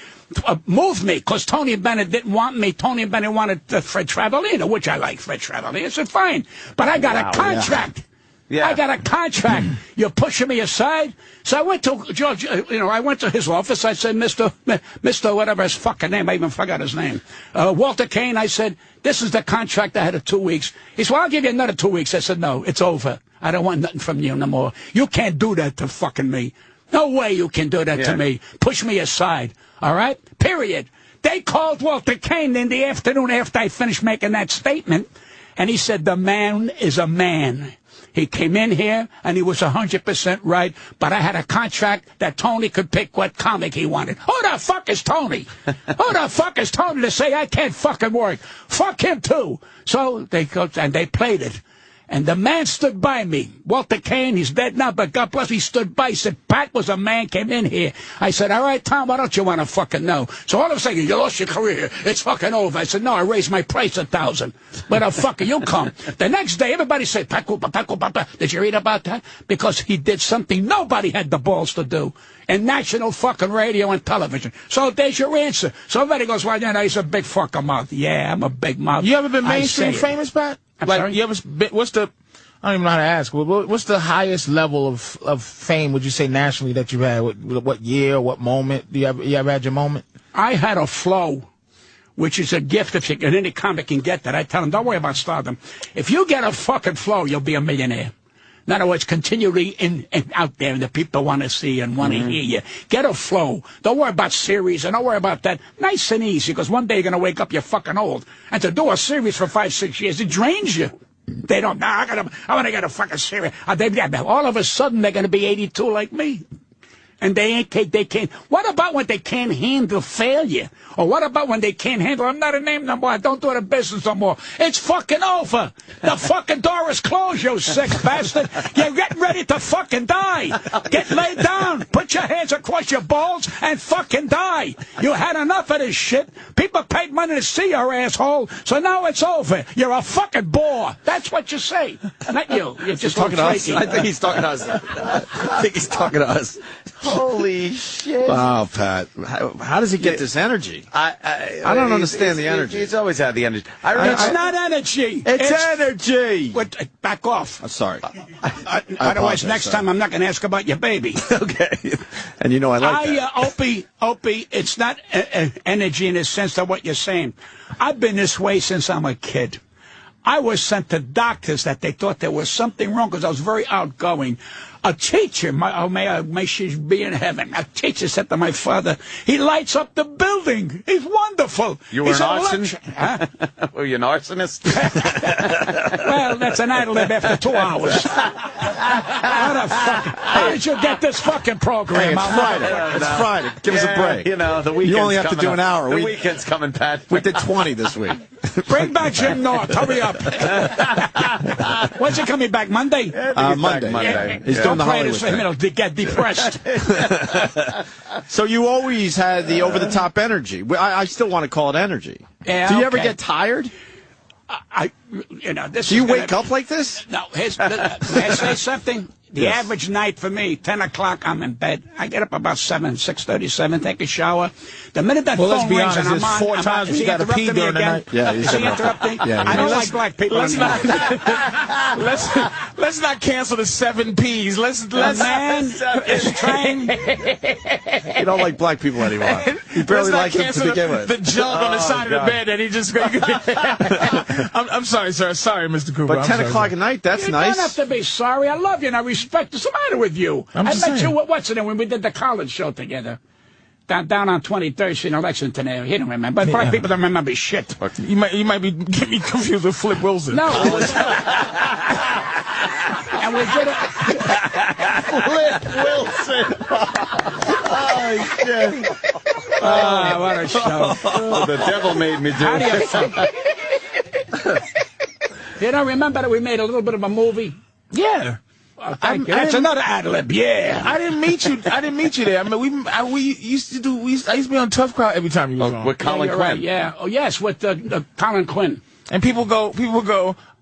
moved me because Tony Bennett didn't want me. Tony Bennett wanted Fred Travalino, which I like Fred Travalino. I said, fine, but I got a contract. Yeah. I got a contract. You're pushing me aside. So I went to George. I went to his office. I said, Mr. whatever his fucking name. I even forgot his name. Walter Kane. I said, this is the contract I had of 2 weeks. He said, well, I'll give you another 2 weeks. I said, no, it's over. I don't want nothing from you no more. You can't do that to fucking me. No way you can do that to me. Push me aside. All right? Period. They called Walter Kane in the afternoon after I finished making that statement, and he said, the man is a man. He came in here, and he was 100% right, but I had a contract that Tony could pick what comic he wanted. Who the fuck is Tony? Who the fuck is Tony to say I can't fucking work? Fuck him, too. So they played it. And the man stood by me. Walter Kane, he's dead now, but God bless, he stood by. He said, Pat was a man, came in here. I said, all right, Tom, why don't you want to fucking know? So all of a sudden, you lost your career. It's fucking over. I said, no, I raised my price 1,000. Where the fuck are you come? The next day, everybody said, Pat Cooper, Pat Cooper. Did you read about that? Because he did something nobody had the balls to do in national fucking radio and television. So there's your answer. So everybody goes, well, he's a big fucking mouth. Yeah, I'm a big mouth. You ever been mainstream famous, Pat? I'm sorry? You ever been, I don't even know how to ask. What's the highest level of fame, would you say, nationally that you had? What year, what moment? You ever had your moment? I had a flow, which is a gift if any comic can get that. I tell them, don't worry about stardom. If you get a fucking flow, you'll be a millionaire. In other words, continually out there, and the people want to see and want to hear you. Get a flow. Don't worry about series, and don't worry about that. Nice and easy, because one day you're going to wake up, you're fucking old. And to do a series for 5, 6 years, it drains you. They don't, I want to get a fucking series. All of a sudden, they're going to be 82 like me. And they can't. What about when they can't handle failure? Or what about when they can't handle, I'm not a name no more, I don't do the business no more. It's fucking over. The fucking door is closed, you sick bastard. You're getting ready to fucking die. Get laid down. Put your hands across your balls and fucking die. You had enough of this shit. People paid money to see your asshole, so now it's over. You're a fucking bore. That's what you say. Not you. You're just talking to us. I think he's talking to us. I think he's talking to us. Holy shit. Wow, Pat. How does he get this energy? I don't understand the energy. He's always had the energy. It's not energy. It's energy. Back off. I'm sorry. Otherwise, next time I'm not going to ask about your baby. Okay. And you know I like that. Opie, it's not energy in the sense of what you're saying. I've been this way since I'm a kid. I was sent to doctors that they thought there was something wrong because I was very outgoing. A teacher, may she be in heaven, a teacher said to my father, he lights up the building. He's wonderful. You were an arson? Huh? Were you an arsonist? Well, that's an ad lib after 2 hours. What the fuck? How did you get this fucking program? Hey, it's Friday. It's Friday. Give us a break. You know, the weekend's You only have to do an hour. The weekend's coming, Pat. We did 20 this week. Bring back Jim North. Hurry up. When's he coming back? Monday? Monday. Monday. He's doing the Hollywood thing. He'll get depressed. So you always had the over-the-top energy. I still want to call it energy. Yeah, do you ever get tired? This. Do you wake up like this? No. May I say something? The average night for me, 10 o'clock, I'm in bed. I get up about 6:30, 7, take a shower. The minute that phone rings and I'm on, 4 times is he got to pee interrupting me during the again? night. Yeah, is he interrupting? Yeah, I don't like black people anymore. Let's not cancel the 7 Ps. Let's man is trying. You don't like black people anymore. You barely like them to begin with. The jug on the side of the bed that he just. I'm sorry, sir. Sorry, Mr. Cooper. But 10 o'clock at night, that's you nice. You don't have to be sorry. I love you and I respect you. What's the matter with you? I met you, what's it, when we did the college show together. Down on 23rd Street in Lexington there. He don't remember. But black people don't remember shit. You might be getting me confused with Flip Wilson. No. And we did it. Flip Wilson. Oh, shit. Oh, what a show. The devil made me do How do you it. think? You don't remember that we made a little bit of a movie? Yeah. Thank you. That's another ad-lib, yeah. I didn't meet you there. I mean, I used to be on Tough Crowd every time you was on. With Colin Quinn. Right, yeah. Oh, yes, with Colin Quinn. And people go,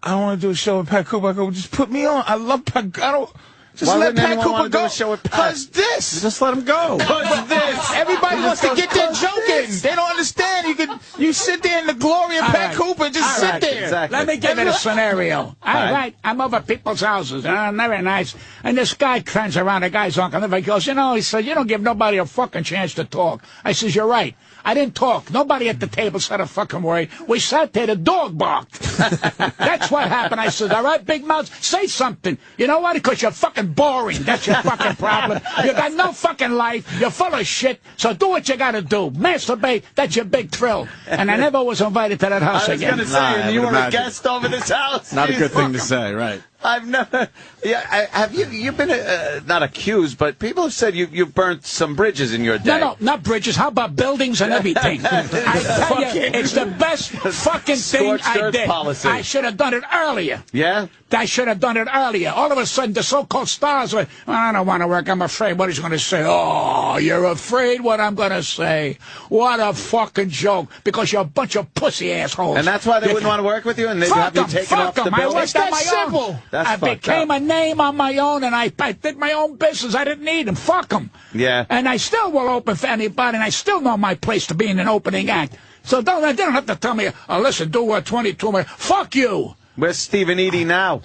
I don't want to do a show with Pat Cooper. I go, just put me on. I love Pat. I don't. Just Why let Pat Cooper do go. a show with Pat? Cause this. Just let him go. Cause this. Everybody wants to get their joke in. They don't understand. You sit there in the glory of Pat Cooper and just sit there. Exactly. Let me give it a scenario. All right. I'm over people's houses. Very nice. And this guy turns around. The guy's uncle. And he goes, he said, you don't give nobody a fucking chance to talk. I says, you're right. I didn't talk. Nobody at the table said a fucking word. We sat there. The dog barked. That's what happened. I said, all right, big mouth, say something. You know what? Because you're fucking boring. That's your fucking problem. You got no fucking life. You're full of shit. So do what you got to do. Masturbate. That's your big thrill. And I never was invited to that house again. I was going to say, you were a guest over this house. Not a good thing to say, right? I've never. Yeah, have you? You've been not accused, but people have said you burnt some bridges in your day. No, not bridges. How about buildings and everything? I tell you, it's the best fucking thing I did. Policy. I should have done it earlier. Yeah. I should have done it earlier. All of a sudden, the so-called stars were, I don't want to work. I'm afraid. What he's going to say? Oh, you're afraid what I'm going to say. What a fucking joke. Because you're a bunch of pussy assholes. And that's why they wouldn't want to work with you, and they'd have you taken off the building? I worked on my own. I became a name on my own, and I did my own business. I didn't need them. Fuck them. Yeah. And I still will open for anybody, and I still know my place to be in an opening act. So they don't have to tell me, listen, do 22 minutes. Fuck you. Where's Stephen Eady now?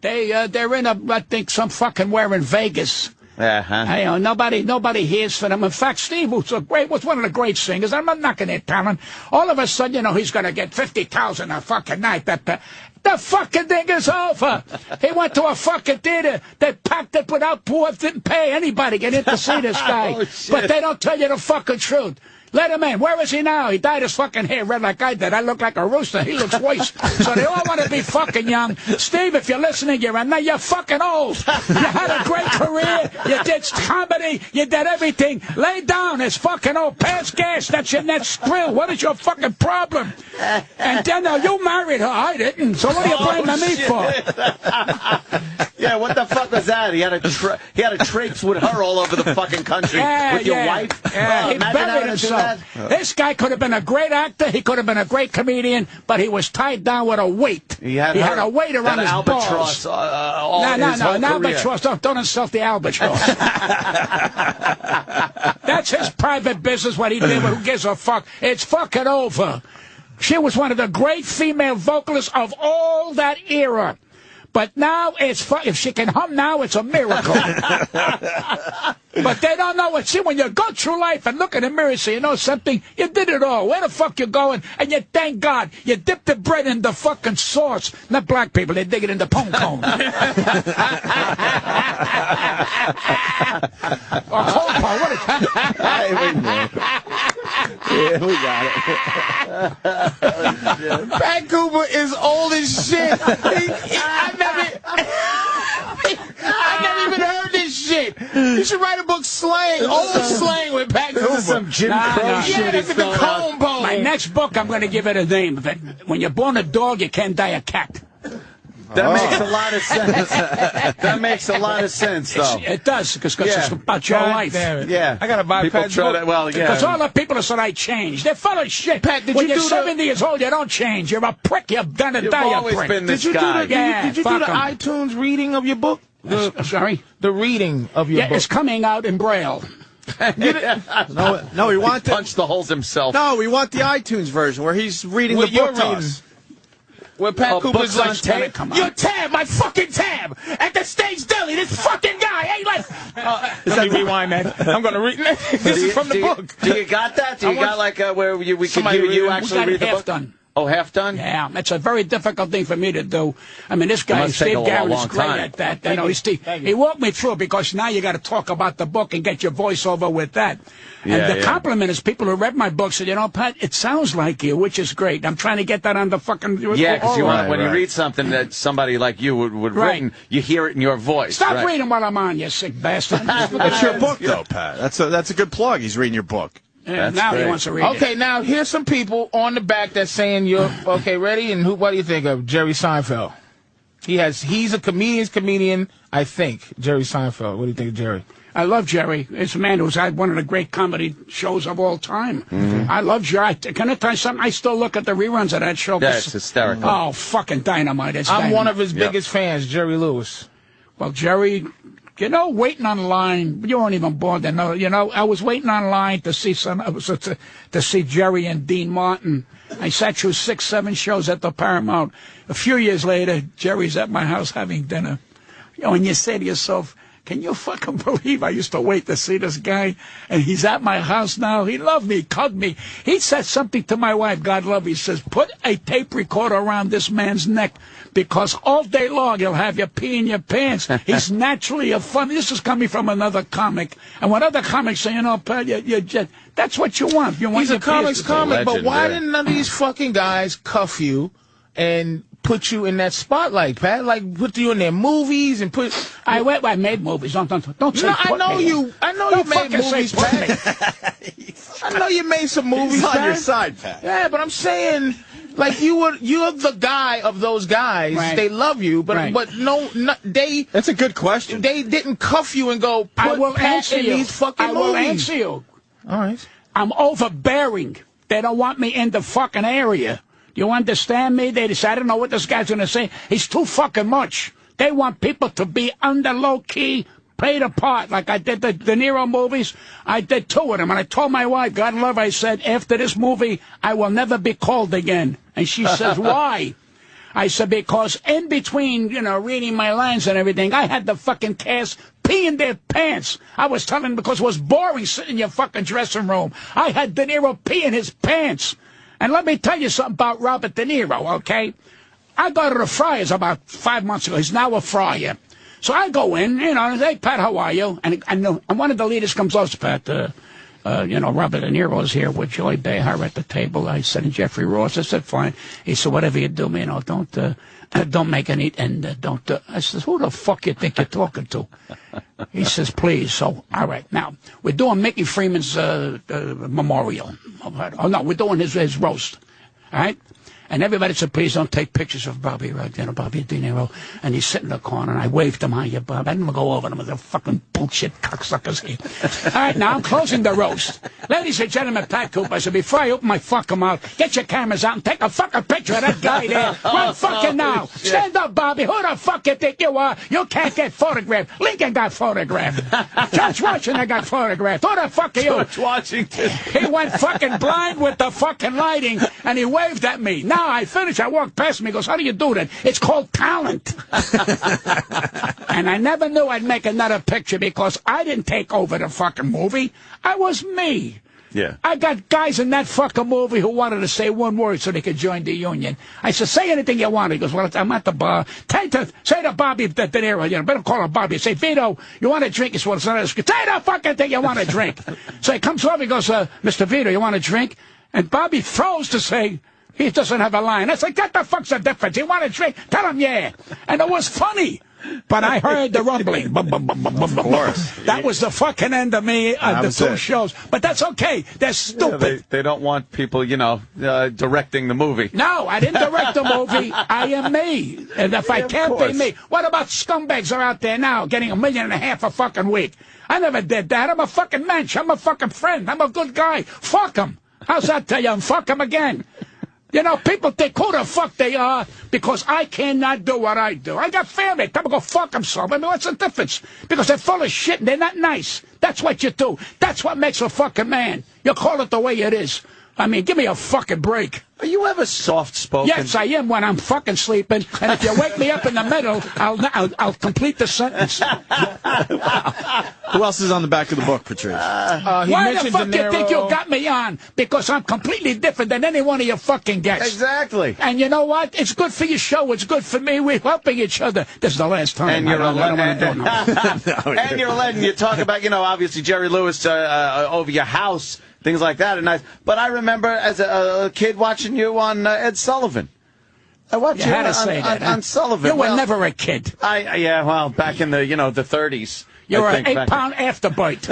They're in I think somewhere in Vegas. Uh-huh. Nobody hears from them. In fact, Steve was one of the great singers. I'm not knocking their talent. All of a sudden, he's going to get $50,000 a fucking night. The fucking thing is over. He went to a fucking theater. They packed it without proof. Didn't pay anybody to get in to see this guy. But they don't tell you the fucking truth. Let him in. Where is he now? He dyed his fucking hair red like I did. I look like a rooster. He looks worse. So they all want to be fucking young. Steve, if you're listening, you're fucking old. You had a great career. You did comedy. You did everything. Lay down. It's fucking old. Pass gas. That's your next thrill. What is your fucking problem? And then you married her. I didn't. So what are you blaming me for? Yeah, what the fuck was that? He had a traipse with her all over the fucking country with your wife. Yeah, he buried himself. This guy could have been a great actor. He could have been a great comedian, but he was tied down with a weight. He had a weight around his balls. No, albatross. Don't insult the albatross. That's his private business. What he did. Who gives a fuck? It's fucking over. She was one of the great female vocalists of all that era. But now if she can hum now, it's a miracle. But they don't know it. See, when you go through life and look in the mirror and say, you know something, you did it all. Where the fuck you going? And you thank God. You dip the bread in the fucking sauce. Not black people. They dig it in the pone cone. Or cold pot. What is that? Yeah, we got it. Pat Cooper is old as shit. I never even heard this shit. You should write a book, old slang with Pat Cooper. Some Jim Crow shit. Yeah, that's the comb bone. My next book, I'm going to give it a name. When you're born a dog, you can't die a cat. That makes a lot of sense. That makes a lot of sense, though. It does, because it's about your life. Damn it. Yeah. I got to buy Pat's book. Because all the people that said I changed, they're full of shit. Pat, when you're 70 years old, you don't change. You're a prick. You're gonna die a prick. Been this Did you guy. do the iTunes reading of your book? Sorry? The reading of your book. Yeah, it's coming out in Braille. No, we want punched the holes himself. No, we want the iTunes version where he's reading the book to us. Where Pat Cooper's on tape. Your tab, my fucking tab, at the Stage Deli. This fucking guy ain't like. Let me rewind that. I'm going to read. This is from the book. Do you got that? Do you got like where we could hear you actually read the book? Done. Oh, half done? Yeah, it's a very difficult thing for me to do. I mean, this guy, Steve Garrett, is great at that. You know, he walked me through because now you got to talk about the book and get your voice over with that. And the compliment is people who read my book said, you know, Pat, it sounds like you, which is great. I'm trying to get that on the fucking... Yeah, because when you read something that somebody like you would written, you hear it in your voice. Stop reading while I'm on, you sick bastard. It's your book, though, Pat. That's a good plug. He's reading your book. Yeah, now great. He wants to read it. Okay, now here's some people on the back that's saying you're okay. Ready? And what do you think of Jerry Seinfeld? He's a comedian. I think Jerry Seinfeld. What do you think of Jerry? I love Jerry. It's a man who's had one of the great comedy shows of all time. Mm-hmm. I love Jerry. Can I tell you something? I still look at the reruns of that show. Yeah, it's hysterical. Oh, fucking dynamite! I'm one of his biggest fans, Jerry Lewis. Well, Jerry. You know, waiting on line. You weren't even born then. No, you know, I was waiting on line to see to see Jerry and Dean Martin. I sat through 6, 7 shows at the Paramount. A few years later, Jerry's at my house having dinner. You know, and you say to yourself, can you fucking believe I used to wait to see this guy? And he's at my house now. He loved me, hugged me. He said something to my wife, God love her. He says, put a tape recorder around this man's neck because all day long he'll have you pee in your pants. He's naturally a fun. This is coming from another comic. And when other comics say, you know, Pat, you're just, that's what you want. You want He's a comics comic, but why didn't none of these fucking guys cuff you and put you in that spotlight, Pat? Like, put you in their movies and put... I made movies. Don't say I know you made movies, Pat. I know you made some movies, He's on Pat. your side, Pat. Yeah, but I'm saying, like, you're the guy of those guys. Right. They love you, but they... That's a good question. They didn't cuff you and go, put Pat in these fucking movies. I will answer you. All right. I'm overbearing. They don't want me in the fucking area. You understand me? They decide, I don't know what this guy's going to say. He's too fucking much. They want people to be under low-key, played a part. Like I did the De Niro movies. I did 2 of them. And I told my wife, God love her, I said, after this movie, I will never be called again. And she says, why? I said, because in between, reading my lines and everything, I had the fucking cast pee in their pants. I was telling them because it was boring sitting in your fucking dressing room. I had De Niro pee in his pants. And let me tell you something about Robert De Niro, okay? I go to the Friars about 5 months ago. He's now a Friar. So I go in, and say, hey, Pat, how are you? And one of the leaders comes up, Pat, Robert De Niro is here with Joy Behar at the table. I said, and Jeffrey Ross. I said, fine. He said, whatever you do, don't make any, and don't. I said, who the fuck you think you're talking to? He says, please. So, all right. Now, we're doing Mickey Freeman's memorial. Oh, no, we're doing his roast. All right? And everybody said, please don't take pictures of Bobby, Bobby De Niro. And he's sitting in the corner, and I waved him, hi, Bob. I didn't go over to him with the fucking bullshit cocksuckers here. All right, now I'm closing the roast. Ladies and gentlemen, Pat Cooper, I said, before I open my fucking mouth, get your cameras out and take a fucking picture of that guy there. Right fucking now. Stand up, Bobby. Who the fuck you think you are? You can't get photographed. Lincoln got photographed. George Washington got photographed. Who the fuck are you? George Washington. He went fucking blind with the fucking lighting, and he waved at me. Now I finished. I walked past him. He goes, how do you do that? It's called talent. And I never knew I'd make another picture because I didn't take over the fucking movie. I was me. Yeah. I got guys in that fucking movie who wanted to say one word so they could join the union. I said, say anything you want. He goes, well, I'm at the bar. Say to Bobby De Niro, better call him Bobby. Say, Vito, you want a drink? He says, well, it's not a say the fucking thing you want to drink. So he comes over, he goes, Mr. Vito, you want a drink? And Bobby throws to say, he doesn't have a line. I said, what the fuck's the difference? You want a drink? Tell him, yeah. And it was funny. But I heard the rumbling. Of course. That was the fucking end of me of the two shows. But that's okay. They're stupid. Yeah, they don't want people, directing the movie. No, I didn't direct the movie. I am me. And if I can't be me, what about scumbags are out there now getting $1.5 million a fucking week? I never did that. I'm a fucking mensch. I'm a fucking friend. I'm a good guy. Fuck them. How's that tell you? And fuck them again. People think who the fuck they are because I cannot do what I do. I got family. Tell them to go fuck themselves. I mean, what's the difference? Because they're full of shit and they're not nice. That's what you do. That's what makes a fucking man. You call it the way it is. I mean, give me a fucking break. Are you ever soft-spoken? Yes, I am when I'm fucking sleeping. And if you wake me up in the middle, I'll complete the sentence. Who else is on the back of the book, Patrice? Why the fuck do you think you got me on? Because I'm completely different than any one of your fucking guests. Exactly. And you know what? It's good for your show. It's good for me. We're helping each other. This is the last time. And you're a legend. You talk about, obviously Jerry Lewis over your house. Things like that are nice. But I remember as a kid watching you on Ed Sullivan. I watched you on Sullivan. You were never a kid. Back in the, the 30s. You were an 8-pound afterbite.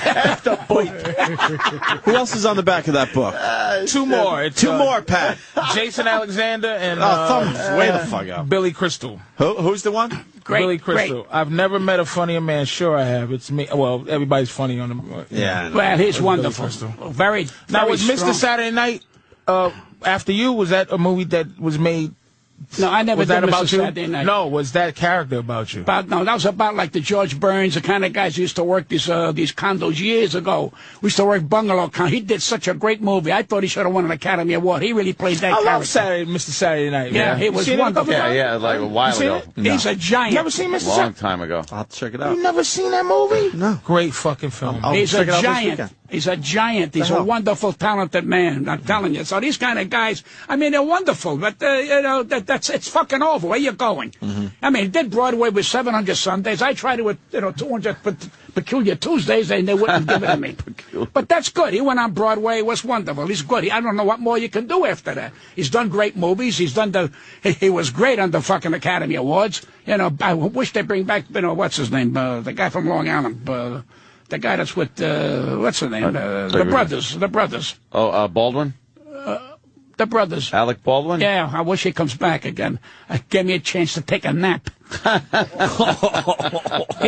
Afterbite. Who else is on the back of that book? Two more. Two more, Pat. Jason Alexander and thumbs way the fuck up. Billy Crystal. Who's the one? Great, Billy Crystal. Great. I've never met a funnier man. Sure, I have. It's me. Well, everybody's funny on the. Yeah. Well, he's wonderful. Very. Now, was strong. Mr. Saturday Night after you? Was that a movie that was made? No, I never was did that about Mr. you? Saturday Night. No, was that character about you? No, that was about like the George Burns, the kind of guys who used to work these condos years ago. We used to work bungalow condos. He did such a great movie. I thought he should have won an Academy Award. He really played that character. I love Mr. Saturday Night. Yeah, he was wonderful. Yeah, like a while ago. No. He's a giant. Never seen Mr. Long time ago. I'll have to check it out. You never seen that movie? No. Great fucking film. He's a giant. He's a giant. He's a wonderful, talented man. I'm telling you. So these kind of guys, I mean, they're wonderful. But it's fucking over. Where you going? Mm-hmm. I mean, he did Broadway with 700 Sundays. I tried it with 200 Peculiar Tuesdays, and they wouldn't give it to me. But that's good. He went on Broadway. It was wonderful. He's good. I don't know what more you can do after that. He's done great movies. He was great on the fucking Academy Awards. I wish they bring back, what's his name? The guy from Long Island. The guy that's with, what's his name? The brothers. Oh, Baldwin? The brothers. Alec Baldwin? Yeah, I wish he comes back again. Gave me a chance to take a nap. He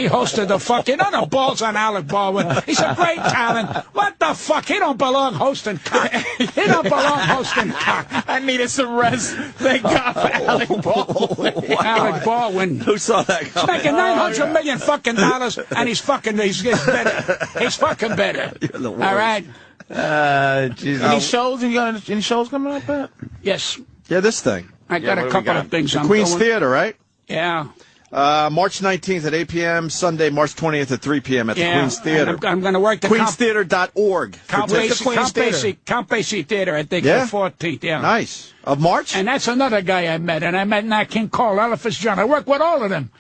hosted the fuck. You don't know balls on Alec Baldwin. He's a great talent. What the fuck? He don't belong hosting cock. He don't belong hosting cock. I needed some rest. Thank God for Alec Baldwin. Wow. Alec Baldwin. Who saw that He's making $900 million fucking dollars, and he's better. He's fucking better. All right. Jesus. Any shows? You got any shows coming up, Pat? Yes. Yeah, this thing. I got a couple of things. I'm Queen's doing. Theater, right? Yeah. March 19th at 8 p.m., Sunday, March 20th at 3 p.m. at the Queen's Theater. I'm going to work the QueensTheater.org. Count Basie Theater, I think, the 14th, yeah. Nice. Of March? And that's another guy I met, and I met Nat King Cole, Ella Fitzgerald. I worked with all of them.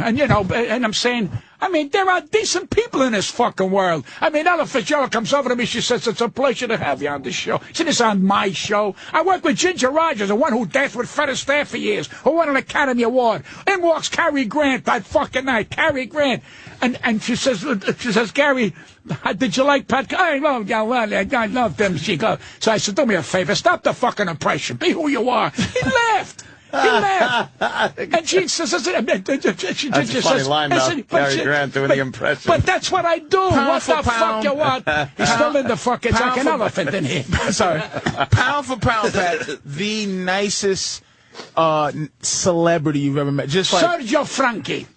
And, you know, and I'm saying, I mean, there are decent people in this fucking world. I mean, Ella Fitzgerald comes over to me, she says, it's a pleasure to have you on the show. She said, it's on my show. I worked with Ginger Rogers, the one who danced with Fred Astaire for years, who won an Academy Award. In walks Cary Grant that fucking night, Cary Grant. And she says, Gary, did you like Pat? I love them. She goes, so I said, do me a favor, stop the fucking impression. Be who you are. He laughed. He laughed. And she says, that's a funny line, though. Cary Grant doing the impression. But that's what I do. What the fuck you want? He's still in the fucking, it's like an elephant in here. Sorry. Pound for pound, Pat, the nicest celebrity you've ever met. Just like Sergio Franchi.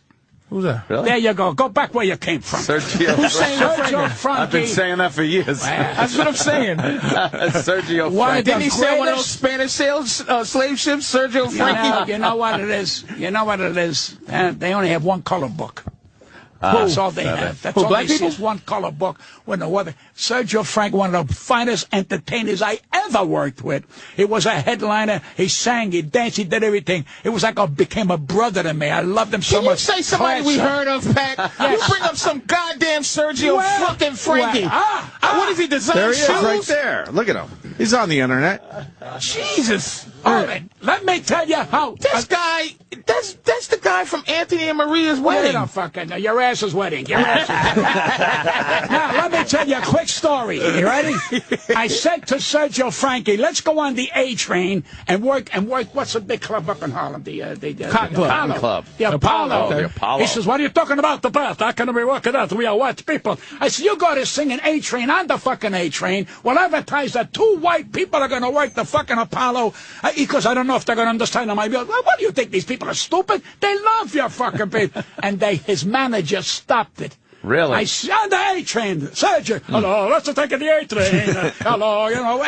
Who's that? Really? There you go. Go back where you came from. Sergio Franchi. I've been saying that for years. That's what I'm saying. Sergio Franchi. Didn't he say one of those Spanish slave ships, Sergio Franchi? You know what it is? You know what it is? They only have one color book. That's all they have. That's all black they see people? is one color book. When the weather. Sergio Frank, one of the finest entertainers I ever worked with. He was a headliner. He sang, he danced, he did everything. It was like became a brother to me. I loved him so much. Can you say somebody we heard of, Pat? Yes. You bring up some goddamn Sergio fucking Frankie. What is he designing? There he is, right there. Look at him. He's on the internet. Jesus. All right, let me tell you how. This guy, that's the guy from Anthony and Maria's wedding. No, fucking, your ass's wedding. Your ass's. Now, let me tell you a quick story. You ready? I said to Sergio Franchi, let's go on the A train and work. What's the big club up in Harlem? The Cotton Club. The Apollo. The Apollo. He says, what are you talking about the bath? How can we work it out? We are what people? I said, you go to sing an A train on the fucking A train. We'll advertise that 2 white people are going to work the fucking Apollo. Because I don't know if they're going to understand them. Well, what do you think? These people are stupid? They love your fucking people. And his manager stopped it. Really? I on the A train, Sergio. Hello, let's take the A train. Hello, you know,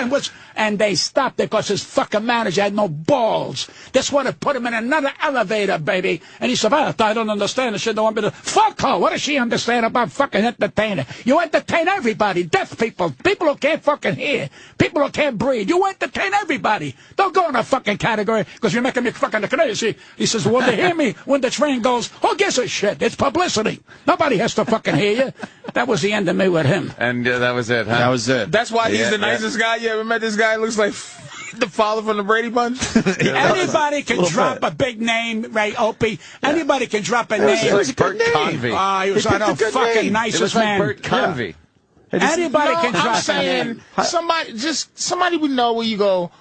and they stopped it because his fucking manager had no balls. This would have put him in another elevator, baby. And he said, I don't understand. She don't want me to. Fuck her. What does she understand about fucking entertainer? You entertain everybody. Deaf people. People who can't fucking hear. People who can't breathe. You entertain everybody. Don't go in a fucking category because you're making me fucking crazy. He says, well, they hear me when the train goes. Who gives a shit? It's publicity. Nobody has to fucking hear you. That was the end of me with him. And that was it, huh? That was it. That's why he's the nicest guy you ever met. This guy looks like the father from the Brady Bunch. Anybody can drop a big name, Ray Opie. Anybody can drop a name. It was Bert Convy. Oh, he was one of the fucking nicest man. It was like Bert Convy. Anybody can drop I'm saying somebody would know where you go.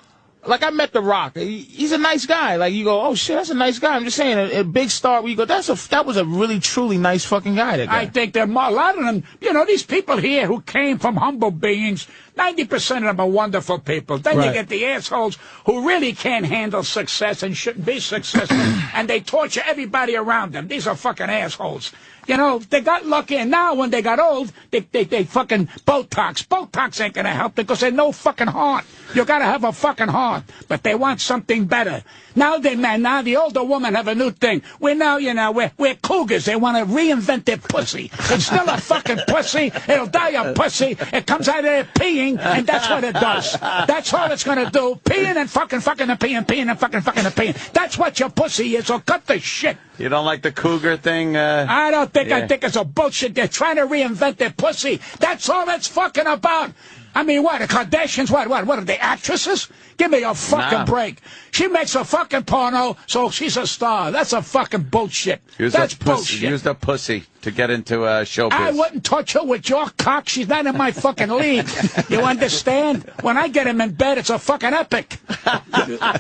Like, I met The Rock. He's a nice guy. Like, you go, oh, shit, that's a nice guy. I'm just saying, a big star where you go, that was a really, truly nice fucking guy, that guy. I think there are a lot of them, you know, these people here who came from humble beings, 90% of them are wonderful people. Then you get the assholes who really can't handle success and shouldn't be successful, and they torture everybody around them. These are fucking assholes. You know, they got lucky, and now when they got old, they fucking Botox. Botox ain't gonna help because there's no fucking heart. You gotta have a fucking heart. But they want something better. Now the older women have a new thing. We're now, you know, we're cougars. They want to reinvent their pussy. It's still a fucking pussy. It'll die a pussy. It comes out of there peeing, and that's what it does. That's all it's gonna do. Peeing and fucking and peeing and fucking and peeing. That's what your pussy is, so cut the shit. You don't like the cougar thing? I don't think. I think it's a bullshit. They're trying to reinvent their pussy. That's all it's fucking about. I mean, what? The Kardashians, what are they, actresses? Give me a fucking break. She makes a fucking porno, so she's a star. That's a fucking bullshit. That's bullshit. Use the pussy to get into showbiz. I wouldn't touch her with your cock. She's not in my fucking league. You understand? When I get him in bed, it's a fucking epic.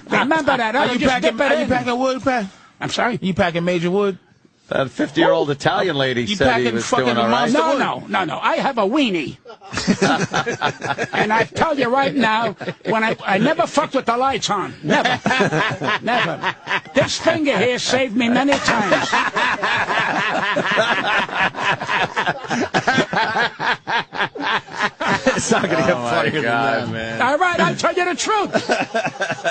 Remember that. Are you packing wood, Pat? I'm sorry? You packing major wood? That 50-year-old Italian lady said he was doing all right. No. I have a weenie. And I tell you right now, when I never fucked with the lights on. Never. Never. This finger here saved me many times. It's not going to get funnier than that, man. All right, I'll tell you the truth.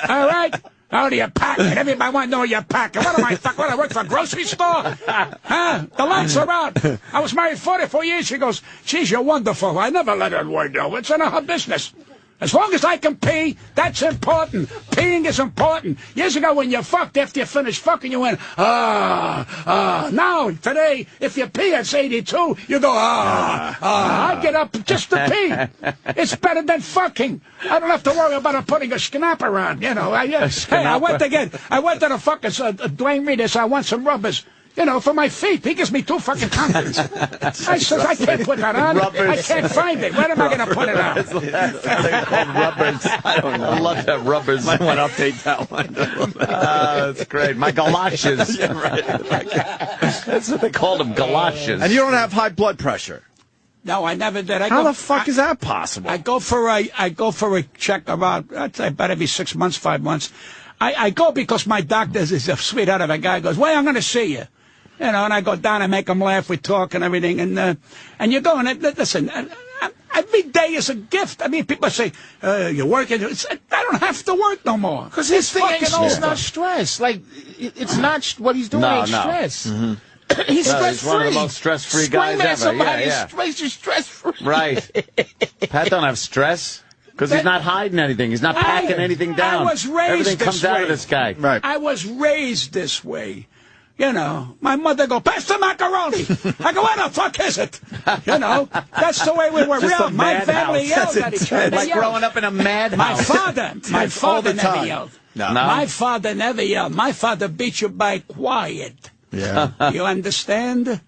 All right. How do you pack it? Everybody want to know you're packing. What am I? What, I work for a grocery store? Huh? The lights are out. I was married 44 years. She goes, geez, you're wonderful. I never let her word know. It's none of her business. As long as I can pee, that's important. Peeing is important. Years ago when you fucked, after you finished fucking, you went, Now, today, if you pee at 82, you go, I get up just to pee. It's better than fucking. I don't have to worry about her putting a snap around, you know. I went to the fucking Dwayne Reedus. I want some rubbers. You know, for my feet. He gives me 2 fucking condoms. I said, I can't put that on. Rubbers. I can't find it. Where am I going to put it on? They're called rubbers. I don't know. I love that rubbers. I want to update that one. That's great. My galoshes. Yeah, right. That's what they called them, galoshes. And you don't have high blood pressure. No, I never did. How the fuck is that possible? I go for a check about, I'd say about every 6 months, 5 months. I go because my doctor is a sweetheart of a guy. Goes, well, I'm going to see you. You know, and I go down and make him laugh. We talk and everything. And you go and listen, every day is a gift. I mean, people say, you're working. I don't have to work no more. Because his thing ain't not stress. Like, it's not what he's doing ain't stress. Mm-hmm. He's stress-free. He's one of the most stress-free guys ever. He's just stress-free. Right. Pat don't have stress. Because he's not hiding anything. He's not packing anything down. I was raised Everything comes out of this guy. Right. I was raised this way. You know, my mother go, pass the macaroni. I go, what the fuck is it? You know, that's the way we were. Just My family yelled at each other. Like growing up in a madhouse. My father never yelled. No. My father never yelled. My father beat you by quiet. Yeah. You understand?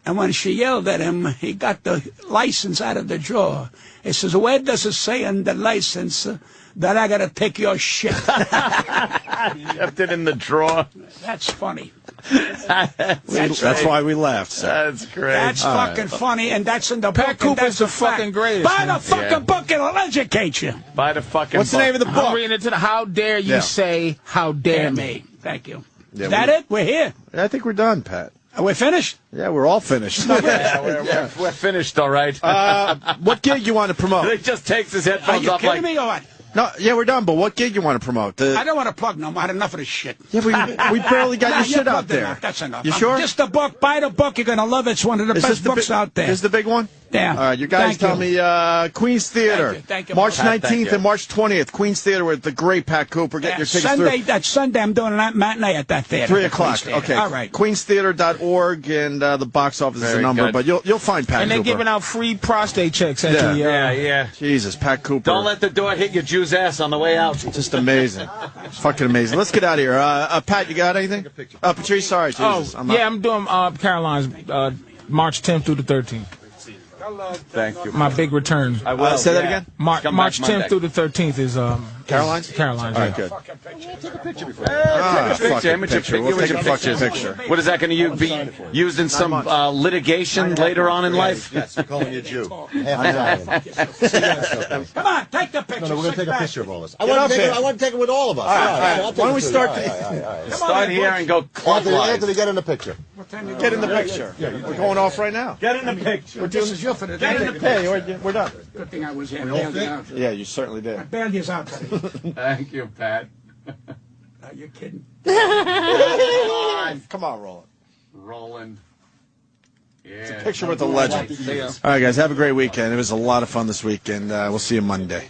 And when she yelled at him, he got the license out of the drawer. He says, where does it say in the license that I got to take your shit? He left it in the drawer. That's funny. That's why we laughed. So. That's great. That's fucking funny, and that's in the book. Pat Cooper's the fucking greatest. Buy the fucking book, it'll educate you. Buy the fucking What's the name of the book? I'm reading it to the How Dare You Say, How Dare Me. Thank you. Yeah, Is that it? We're here. I think we're done, Pat. Are we finished? Yeah, we're all finished. We're finished, all right. What gig you want to promote? He just takes his Are headphones you off kidding like... me or what? No, yeah, we're done, but what gig you want to promote? I don't want to plug no more. I had enough of this shit. Yeah, we barely got your shit out there. Enough. That's enough. You sure? Just the book. Buy the book. You're going to love it. It's one of the best books out there. Is the big one? Yeah. All right, you guys tell me Queens Theater. Thank you. March Pat, 19th and March 20th. Queens Theater with the great Pat Cooper. Get your tickets through. That's Sunday. I'm doing a matinee at that theater. 3 o'clock. Okay. All right. QueensTheater.org, and the box office is the number. Good. But you'll find Pat And Cooper. they're giving out free prostate checks at the... Yeah. Jesus, Pat Cooper. Don't let the door hit your Jew's ass on the way out. Just amazing. Fucking amazing. Let's get out of here. Pat, you got anything? Patrice, sorry. Jesus. I'm doing Caroline's March 10th through the 13th. Thank you. My big return. I will. Say that again? March Come back 10th Monday. through the 13th is Caroline's? Caroline's. All right, good. Take a Fucking picture. We'll take a fucking picture. What is that going to be used in some litigation later on in life? Yes, we're calling you a Jew. Come on, take the picture. No, we're going to take a picture of all this. I Get want up to here. take it with all of us. All right. Why don't we start? Start here and go clockwise. Anthony, get in the picture. Get in the picture. We're going off right now. Get in the picture. This is your for the day. Hey, we're done. Good thing I was here. I bailed you out. Yeah, you certainly did. I bailed you out today. Thank you, Pat. Are you kidding? Come on, Roland. Roland. Yeah. Picture with the legend. All right, guys, have a great weekend. It was a lot of fun this weekend. We'll see you Monday.